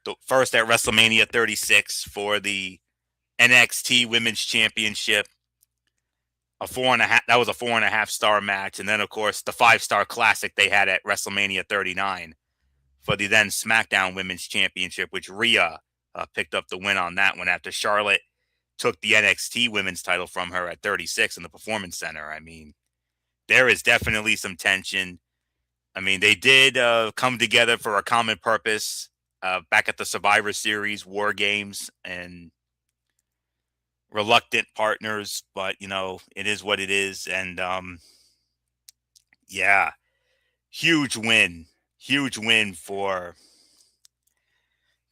S2: the first at WrestleMania 36 for the NXT Women's Championship, that was a 4.5 star match, and then of course the 5-star classic they had at WrestleMania 39 for the then SmackDown Women's Championship, which Rhea picked up the win on that one after Charlotte took the NXT Women's title from her at 36 in the Performance Center. I mean, there is definitely some tension. I mean, they did come together for a common purpose back at the Survivor Series War Games, and reluctant partners, but it is what it is. And yeah, huge win for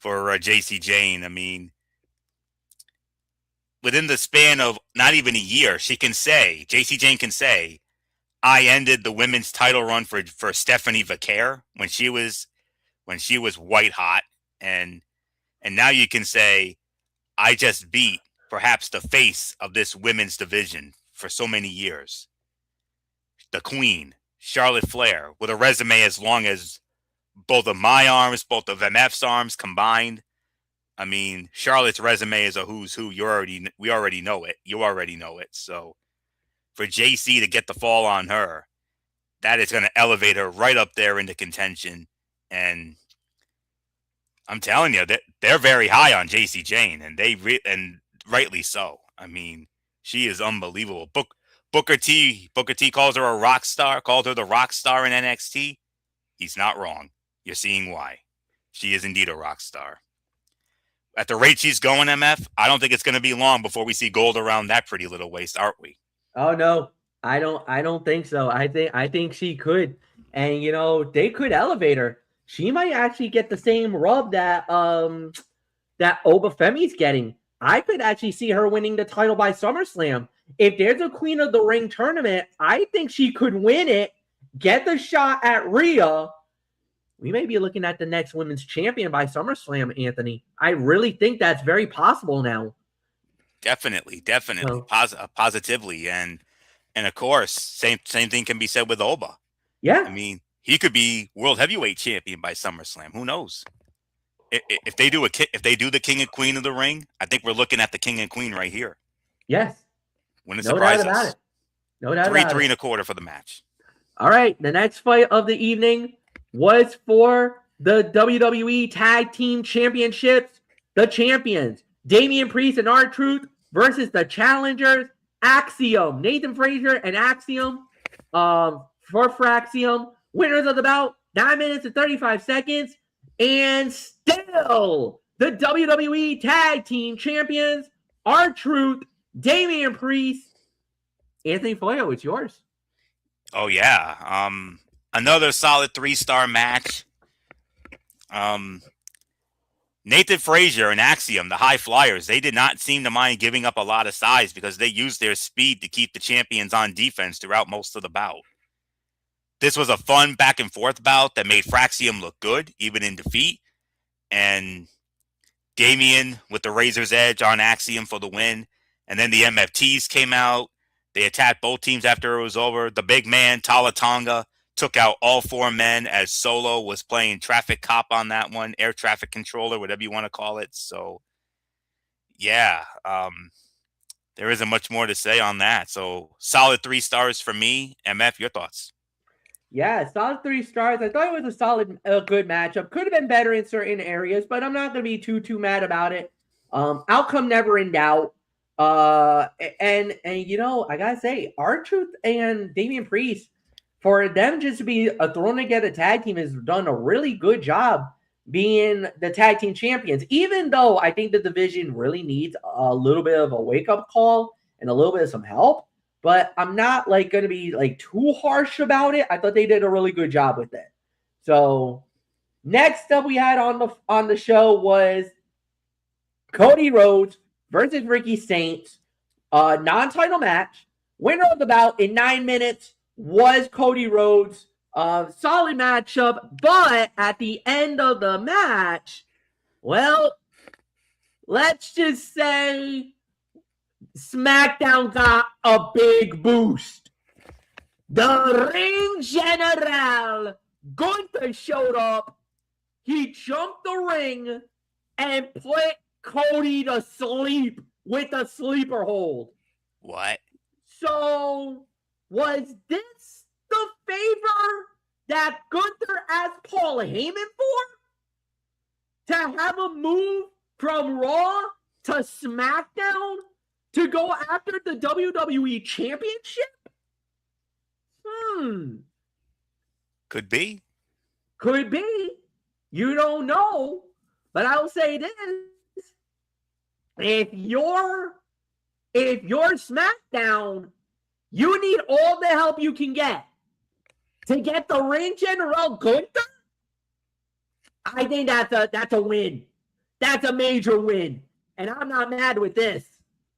S2: JC Jane. I mean, within the span of not even a year, JC Jane can say, I ended the women's title run for Stephanie Vaquer when she was white hot, and now you can say, I just beat perhaps the face of this women's division for so many years, the Queen, Charlotte Flair, with a resume as long as both of my arms, both of MF's arms combined. I mean, Charlotte's resume is a who's who. We already know it. You already know it. So for JC to get the fall on her, that is going to elevate her right up there into contention. And I'm telling you that they're very high on JC Jane, and and rightly so. I mean, she is unbelievable. Booker T calls her a rock star, called her the rock star in NXT. He's not wrong. You're seeing why. She is indeed a rock star. At the rate she's going, MF, I don't think it's going to be long before we see gold around that pretty little waist, aren't we?
S1: Oh no, I don't think so. I think she could, and they could elevate her. She might actually get the same rub that Obafemi's getting. I could actually see her winning the title by SummerSlam. If there's a Queen of the Ring tournament, I think she could win it, get the shot at Rhea. We may be looking at the next women's champion by SummerSlam, Anthony. I really think that's very possible now.
S2: Definitely,
S1: So,
S2: positively, and of course, same thing can be said with Oba.
S1: yeah.
S2: I mean, he could be world heavyweight champion by SummerSlam. Who knows? If they do the King and Queen of the Ring, I think we're looking at the King and Queen right here.
S1: Yes.
S2: Wouldn't
S1: No doubt
S2: surprise
S1: about
S2: us.
S1: it. No doubt
S2: Three
S1: about it.
S2: and a quarter for the match.
S1: All right. The next fight of the evening was for the WWE Tag Team Championships. The champions, Damian Priest and R-Truth versus the challengers, Axiom, Nathan Frazier and Axiom. For Fraxium, winners of the bout, 9 minutes and 35 seconds. And still, the WWE Tag Team Champions, R-Truth, Damian Priest. Anthony Foyo, it's yours.
S2: Oh yeah. Another solid 3-star match. Nathan Frazier and Axiom, the high flyers, they did not seem to mind giving up a lot of size because they used their speed to keep the champions on defense throughout most of the bout. This was a fun back and forth bout that made Fraxium look good, even in defeat. And Damian with the razor's edge on Axiom for the win. And then the MFTs came out. They attacked both teams after it was over. The big man, Talatonga, took out all 4 men as Solo was playing traffic cop on that one, air traffic controller, whatever you want to call it. So, yeah, there isn't much more to say on that. So, solid 3 stars for me. MF, your thoughts?
S1: Yeah, solid 3 stars. I thought it was a good matchup. Could have been better in certain areas, but I'm not going to be too mad about it. Outcome never in doubt. And I gotta say, R-Truth and Damian Priest, for them just to be a thrown together tag team, has done a really good job being the tag team champions. Even though I think the division really needs a little bit of a wake up call and a little bit of some help, but I'm not going to be too harsh about it. I thought they did a really good job with it. So next up we had on the show was Cody Rhodes versus Ricky Saints, non-title match. Winner of the bout in 9 minutes was Cody Rhodes. Solid matchup, but at the end of the match, well, let's just say Smackdown got a big boost. The ring general, Gunther, showed up. He jumped the ring and put Cody to sleep with a sleeper hold.
S2: What?
S1: So, was this the favor that Gunther asked Paul Heyman for? To have a move from Raw to SmackDown to go after the WWE Championship?
S2: Could be.
S1: Could be. You don't know. But I'll say this. If you're SmackDown, you need all the help you can get to get the ring general Gunther. I think that's a win. That's a major win. And I'm not mad with this.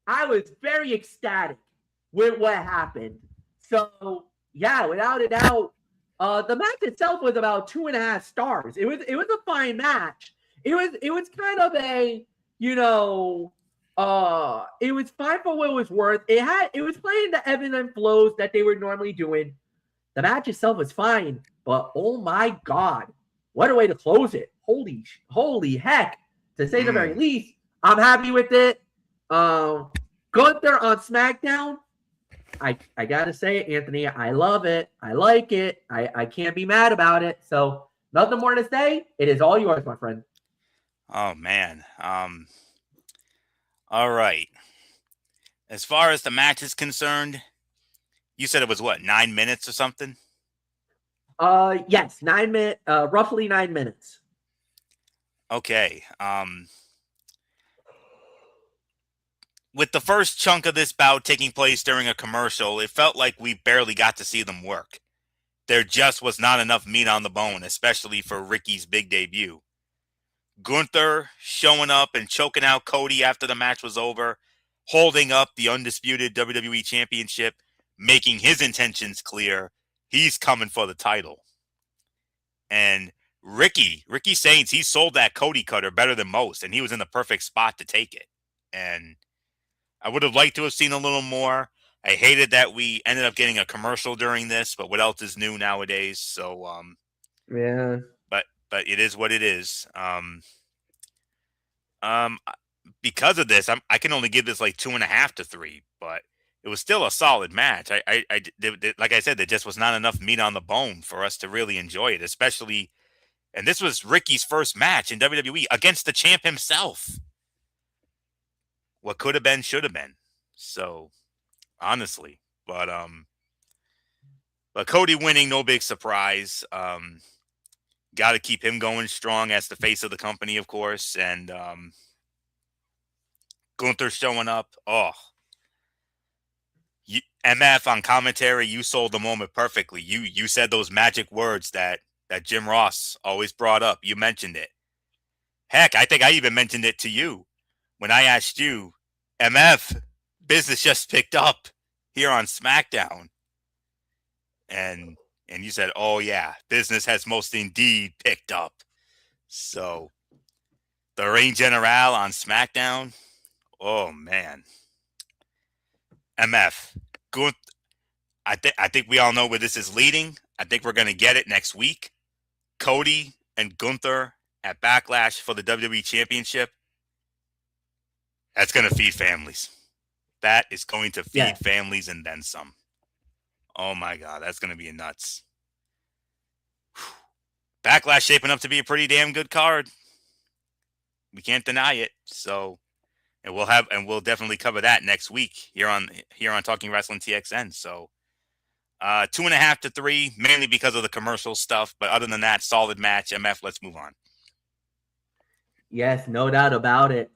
S1: I was very ecstatic with what happened. So yeah, without a doubt, the match itself was about 2.5 stars. It was a fine match. It was kind of a, it was fine for what it was worth. It was playing the ebbs and flows that they were normally doing. The match itself was fine, but oh my God, what a way to close it. Holy heck, to say the very least. I'm happy with it. Gunther on SmackDown, I gotta say, Anthony, I love it. I like it. I can't be mad about it. So nothing more to say. It is all yours, my friend.
S2: Oh man. All right. As far as the match is concerned, you said it was what, 9 minutes or something?
S1: Yes, 9 minutes, roughly 9 minutes.
S2: Okay. With the first chunk of this bout taking place during a commercial, it felt like we barely got to see them work. There just was not enough meat on the bone, especially for Ricky's big debut. Gunther showing up and choking out Cody after the match was over, holding up the undisputed WWE Championship, making his intentions clear. He's coming for the title. And Ricky Saints, he sold that Cody cutter better than most, and he was in the perfect spot to take it. And I would have liked to have seen a little more. I hated that we ended up getting a commercial during this, but what else is new nowadays? So,
S1: Yeah.
S2: But it is what it is. Because of this, I can only give this like 2.5 to 3, but it was still a solid match. Like I said, there just was not enough meat on the bone for us to really enjoy it, especially. And this was Ricky's first match in WWE against the champ himself. What could have been, should have been. So, honestly, but Cody winning, no big surprise. Got to keep him going strong as the face of the company, of course, and Gunther showing up. Oh, MF on commentary, you sold the moment perfectly. You said those magic words that Jim Ross always brought up. You mentioned it. Heck, I think I even mentioned it to you when I asked you, MF, business just picked up here on Smackdown. And you said, oh yeah, business has most indeed picked up. So the Reign General on SmackDown, oh man. MF, good. I think we all know where this is leading. I think we're gonna get it next week. Cody and Gunther at Backlash for the WWE Championship. That's gonna feed families. That is going to feed families and then some. Oh my God, that's gonna be nuts. Backlash shaping up to be a pretty damn good card. We can't deny it. So, and we'll definitely cover that next week here on Talking Wrestling TXN. So, 2.5 to 3, mainly because of the commercial stuff. But other than that, solid match. MF, let's move on.
S1: Yes, no doubt about it.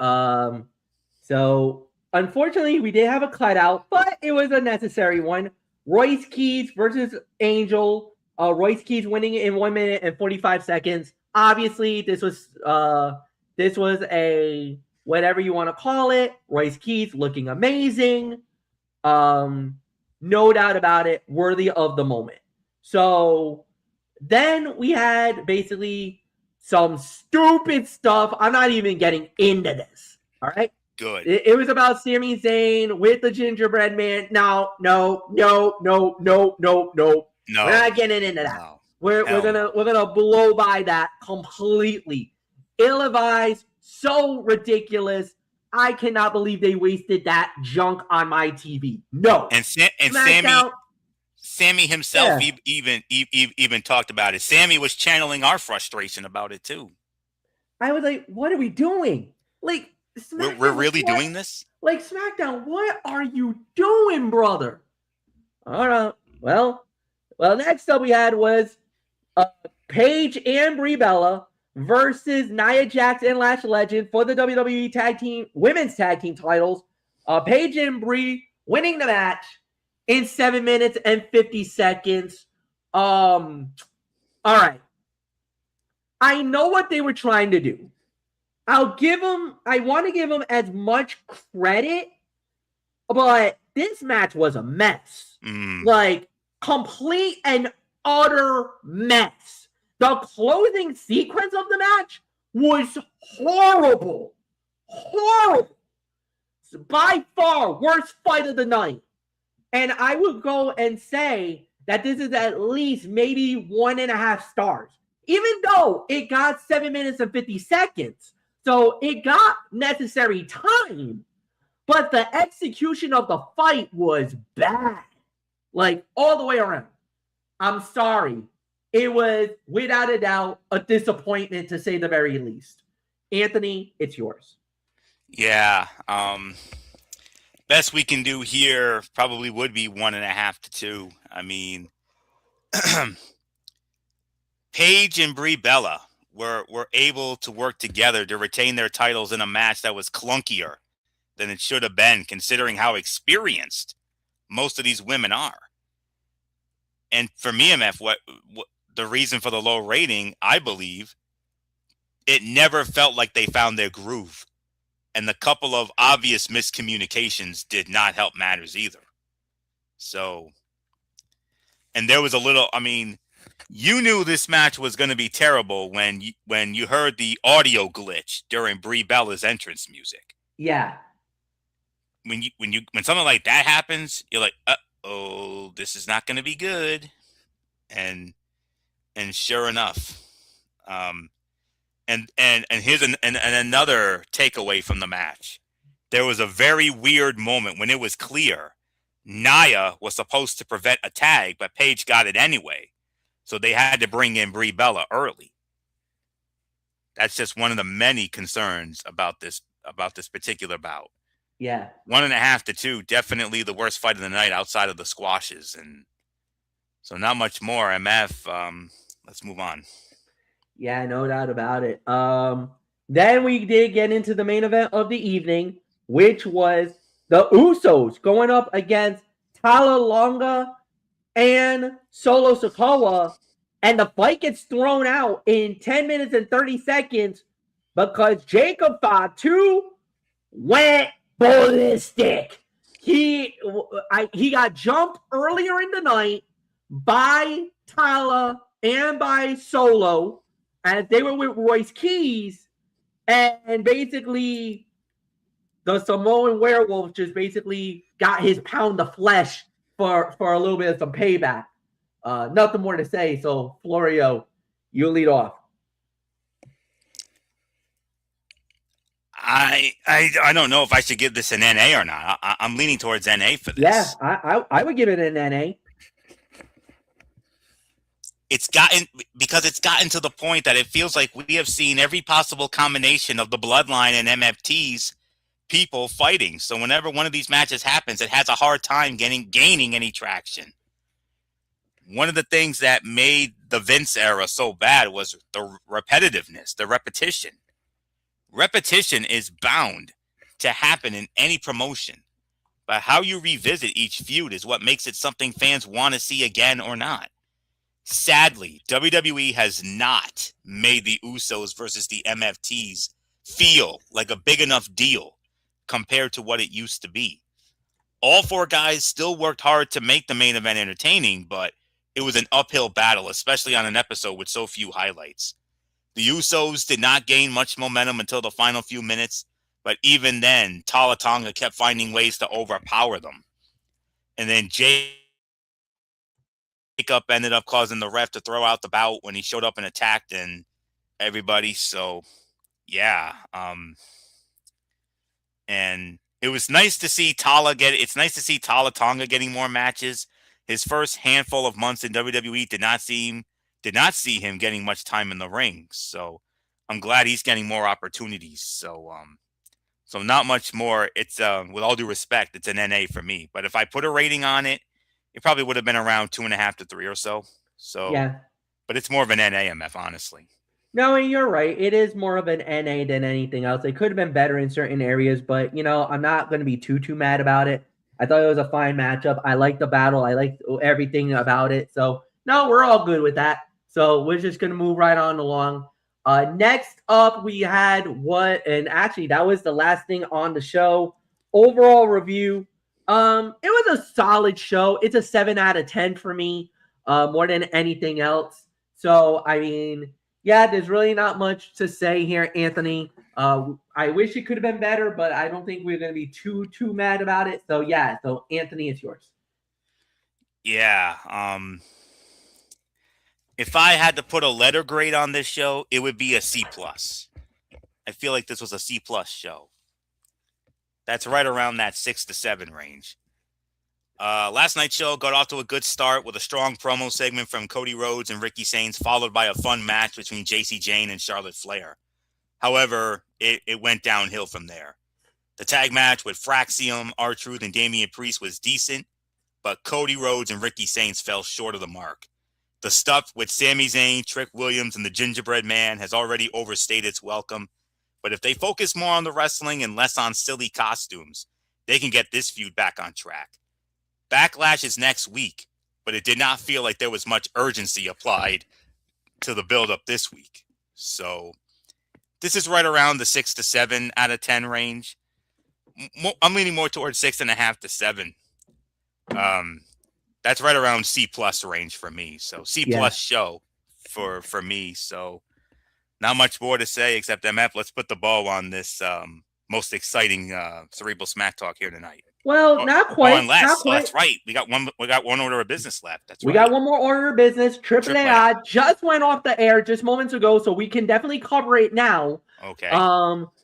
S1: So unfortunately, we did have a cutout, but it was a necessary one. Royce Keys versus Angel. Royce Keys winning in 1 minute and 45 seconds. Obviously, this was a whatever you want to call it. Royce Keys looking amazing. No doubt about it, worthy of the moment. So then we had basically some stupid stuff. I'm not even getting into this. All right.
S2: Good.
S1: It was about Sami Zayn with the gingerbread man. No. We're not getting into that. No. We're gonna blow by that completely. Ill-advised, so ridiculous. I cannot believe they wasted that junk on my TV. No.
S2: And Sammy himself even talked about it. Sammy was channeling our frustration about it too.
S1: I was like, "What are we doing? Like,
S2: we're really doing this?
S1: Like, SmackDown, what are you doing, brother?" All right. Well, next up we had was Paige and Brie Bella versus Nia Jax and Lash Legend for the WWE Women's Tag Team titles. Paige and Brie winning the match in 7 minutes and 50 seconds. All right. I know what they were trying to do. I want to give them as much credit, but this match was a mess. Like, complete and utter mess. The closing sequence of the match was horrible. Horrible. By far, worst fight of the night. And I would go and say that this is at least maybe 1.5 stars. Even though it got 7 minutes and 50 seconds. So it got necessary time. But the execution of the fight was bad. Like, all the way around. I'm sorry. It was, without a doubt, a disappointment to say the very least. Anthony, it's yours.
S2: Yeah. Best we can do here probably would be 1.5 to 2. I mean, Paige and Brie Bella were able to work together to retain their titles in a match that was clunkier than it should have been, considering how experienced most of these women are. And for me, MF, what the reason for the low rating, I believe, it never felt like they found their groove. And the couple of obvious miscommunications did not help matters either. So, and there was a little, I mean, you knew this match was going to be terrible when you heard the audio glitch during Brie Bella's entrance music.
S1: Yeah.
S2: When something like that happens, you're like, oh, this is not going to be good. And sure enough, and here's another takeaway from the match. There was a very weird moment when it was clear Nia was supposed to prevent a tag, but Paige got it anyway. So they had to bring in Brie Bella early. That's just one of the many concerns about this particular bout.
S1: Yeah.
S2: 1.5 to 2, definitely the worst fight of the night outside of the squashes. And so not much more. MF, let's move on.
S1: Yeah, no doubt about it. Then we did get into the main event of the evening, which was the Usos going up against Tala Longa and Solo Sikoa, and the fight gets thrown out in 10 minutes and 30 seconds because Jacob Fatu went ballistic. He got jumped earlier in the night by Tala and by Solo as they were with Royce Keys, and basically the Samoan werewolf just basically got his pound of flesh for a little bit of some payback. Nothing more to say. So Florio, you lead off.
S2: I don't know if I should give this an NA or not. I'm leaning towards NA for this.
S1: Yeah, I would give it an NA.
S2: It's gotten to the point that it feels like we have seen every possible combination of the Bloodline and MFT's people fighting. So whenever one of these matches happens, it has a hard time gaining any traction. One of the things that made the Vince era so bad was the repetitiveness, the repetition. Repetition is bound to happen in any promotion, but how you revisit each feud is what makes it something fans want to see again or not. Sadly, WWE has not made the Usos versus the MFTs feel like a big enough deal compared to what it used to be. All 4 guys still worked hard to make the main event entertaining, but it was an uphill battle, especially on an episode with so few highlights. The Usos did not gain much momentum until the final few minutes, but even then, Tala Tonga kept finding ways to overpower them. And then Jacob ended up causing the ref to throw out the bout when he showed up and attacked and everybody. So, yeah. And it was nice to see it's nice to see Tala Tonga getting more matches. His first handful of months in WWE did not see him getting much time in the ring. So I'm glad he's getting more opportunities. So not much more. It's with all due respect, it's an NA for me. But if I put a rating on it, it probably would have been around 2.5 to 3 or so. So
S1: yeah,
S2: but it's more of an NAMF, honestly.
S1: No, you're right. It is more of an NA than anything else. It could have been better in certain areas, but I'm not going to be too mad about it. I thought it was a fine matchup. I liked the battle. I liked everything about it. So no, we're all good with that. So we're just going to move right on along. Next up, we had and actually that was the last thing on the show. Overall review. It was a solid show. It's a 7 out of 10 for me, more than anything else. So, I mean, yeah, there's really not much to say here, Anthony. I wish it could have been better, but I don't think we're going to be too mad about it. So, yeah. So, Anthony, it's yours.
S2: Yeah. If I had to put a letter grade on this show, it would be a C+. I feel like this was a C+ show. That's right around that 6 to 7 range. Last night's show got off to a good start with a strong promo segment from Cody Rhodes and Ricky Sainz, followed by a fun match between JC Jane and Charlotte Flair. However, it went downhill from there. The tag match with Fraxium, R-Truth, and Damian Priest was decent, but Cody Rhodes and Ricky Sainz fell short of the mark. The stuff with Sami Zayn, Trick Williams, and the Gingerbread Man has already overstayed its welcome. But if they focus more on the wrestling and less on silly costumes, they can get this feud back on track. Backlash is next week, but it did not feel like there was much urgency applied to the build-up this week. So this is right around the 6 to 7 out of 10 range. I'm leaning more towards 6.5 to 7. That's right around C+ range for me. So C+ show for me. So not much more to say except MF. Let's put the bow on this most exciting Cerebral Smack Talk here tonight.
S1: Well, not quite.
S2: Unless,
S1: not quite.
S2: That's right. We got one order of business left.
S1: We got one more order of business. AAA just went off the air just moments ago, so we can definitely cover it now.
S2: Okay.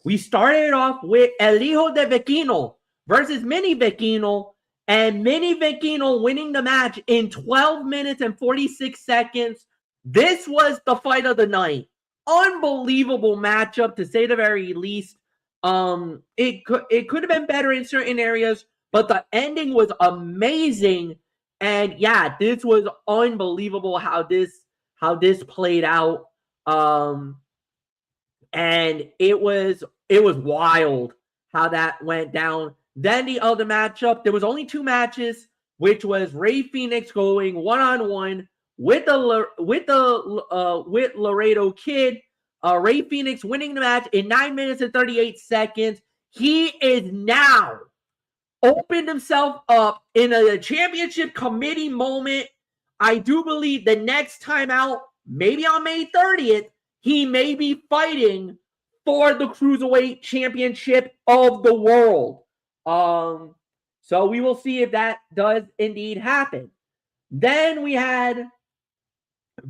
S1: We started off with El Hijo de Vecino versus Mini Vecino, and Mini Vecino winning the match in 12 minutes and 46 seconds. This was the fight of the night. Unbelievable matchup, to say the very least. It could have been better in certain areas, but the ending was amazing. And yeah, this was unbelievable how this played out. And it was wild how that went down. Then the other matchup, there was only 2 matches, which was Rey Fenix going one-on-one with Laredo Kid. Rey Fenix winning the match in 9 minutes and 38 seconds. He is now opened himself up in a championship committee moment. I do believe the next time out, maybe on May 30th, he may be fighting for the Cruiserweight Championship of the world. So we will see if that does indeed happen. Then we had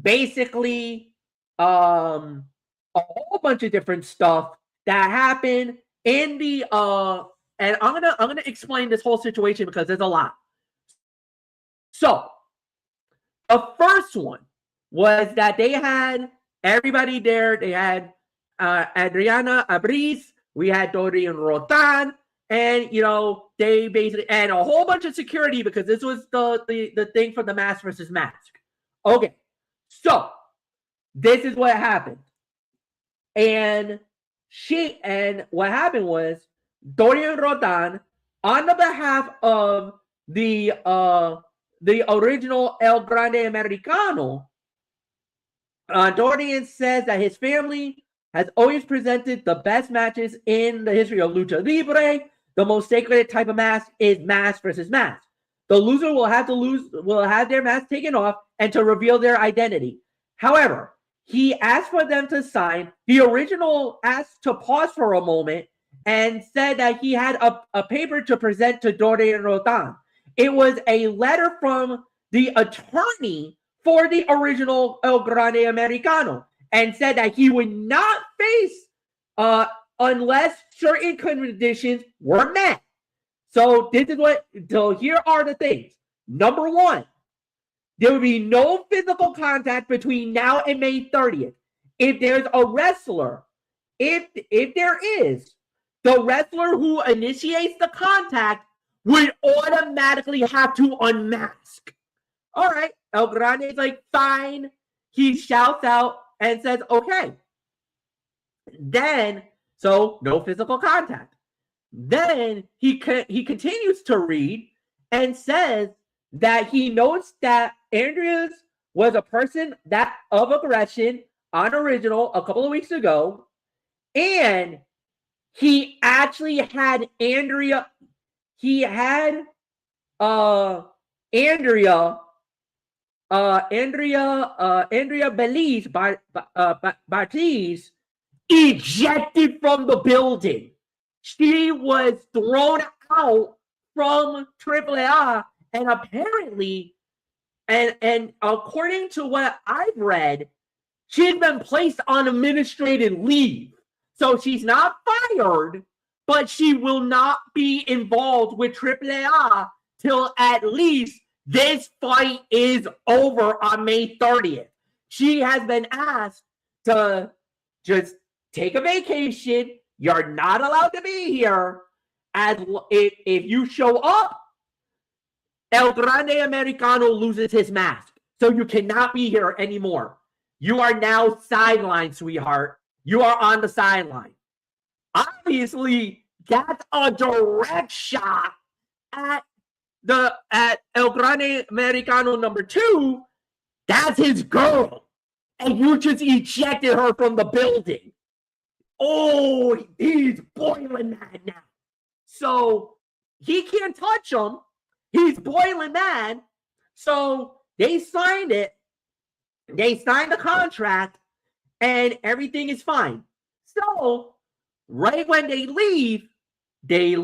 S1: basically a whole bunch of different stuff that happened in the and I'm gonna explain this whole situation because there's a lot. So the first one was that they had everybody there. They had Adriana Abriz, we had Dorian Rotan, and they basically and a whole bunch of security because this was the thing for the mask versus mask. Okay, so this is what happened. And what happened was Dorian Rodan, on the behalf of the original El Grande Americano, Dorian says that his family has always presented the best matches in the history of Lucha Libre. The most sacred type of mask is mask versus mask. The loser will have their mask taken off and to reveal their identity. However, he asked for them to sign. The original asked to pause for a moment and said that he had a paper to present to Dorian Rotan. It was a letter from the attorney for the original El Grande Americano and said that he would not face unless certain conditions were met. So here are the things. Number one, there will be no physical contact between now and May 30th. If there's a wrestler, if there is, the wrestler who initiates the contact would automatically have to unmask. All right, El Grande is like, fine. He shouts out and says, okay. Then, so no physical contact. Then he continues to read and says that he notes that Andreas was a person that of aggression on original a couple of weeks ago, and he actually had Andrea. He had Andrea Belize Bartiz ejected from the building. She was thrown out from AAA, and apparently, and according to what I've read, she's been placed on administrative leave. So she's not fired, but she will not be involved with AAA till at least this fight is over on May 30th. She has been asked to just take a vacation. You're not allowed to be here. If you show up, El Grande Americano loses his mask. So you cannot be here anymore. You are now sidelined, sweetheart. You are on the sideline. Obviously, that's a direct shot at El Grande Americano number 2. That's his girl. And you just ejected her from the building. Oh, he's boiling mad now. So he can't touch him. He's boiling mad. So they signed it. They signed the contract, and everything is fine. So right when they leave the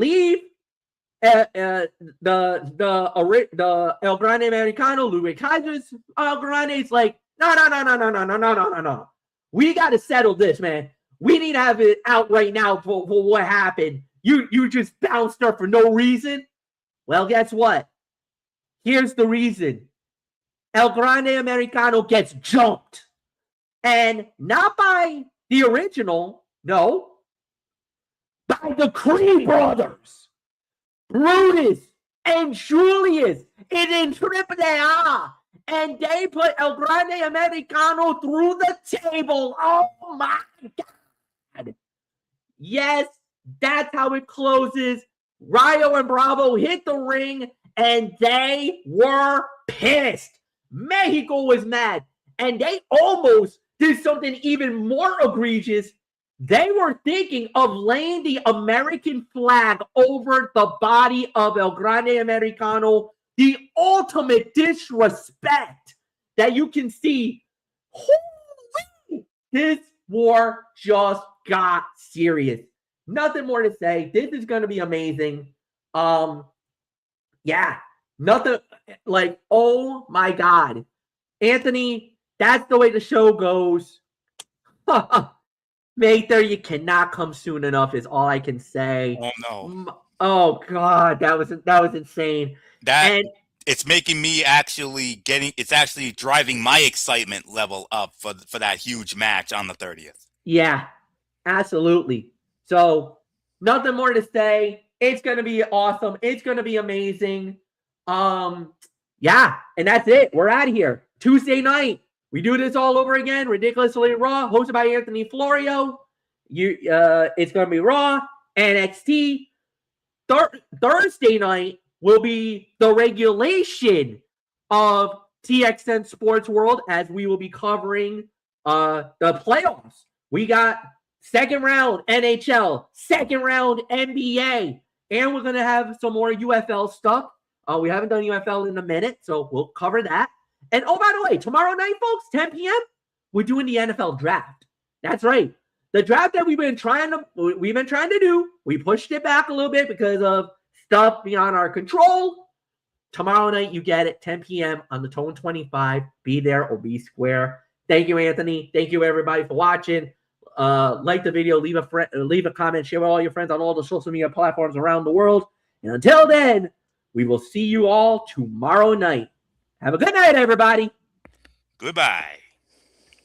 S1: El Grande Americano, Louis Kaiser's El Grande is like, no. We got to settle this, man. We need to have it out right now for what happened. You just bounced her for no reason. Well, guess what? Here's the reason. El Grande Americano gets jumped. And not by the original, no. By the Creed brothers. Brutus and Julius is in AAA. And they put El Grande Americano through the table. Oh, my God. Yes, that's how it closes. Rayo and Bravo hit the ring, and they were pissed. Mexico was mad, and they almost did something even more egregious. They were thinking of laying the American flag over the body of El Grande Americano, the ultimate disrespect that you can see. Holy, this war just got serious. Nothing more to say. This is going to be amazing. Yeah, nothing like, oh my God. Anthony, that's the way the show goes. Mather, you cannot come soon enough is all I can say.
S3: Oh no.
S1: Oh God, that was insane.
S3: It's making me it's actually driving my excitement level up for that huge match on the 30th.
S1: Yeah, absolutely. So nothing more to say. It's going to be awesome. It's going to be amazing. Yeah, and that's it. We're out of here. Tuesday night. We do this all over again. Ridiculously Raw, hosted by Anthony Florio. It's going to be Raw, NXT. Thursday night will be the regulation of TXN Sports World, as we will be covering the playoffs. We got second round NHL, second round NBA, and we're going to have some more UFL stuff. We haven't done UFL in a minute, so we'll cover that. And oh, by the way, tomorrow night, folks, 10 p.m., we're doing the NFL draft. That's right. The draft that we've been trying to do, we pushed it back a little bit because of stuff beyond our control. Tomorrow night, you get it, 10 p.m. on the Tone 25. Be there or be square. Thank you, Anthony. Thank you, everybody, for watching. Like the video, leave a comment, share with all your friends on all the social media platforms around the world. And until then, we will see you all tomorrow night. Have a good night, everybody.
S3: Goodbye.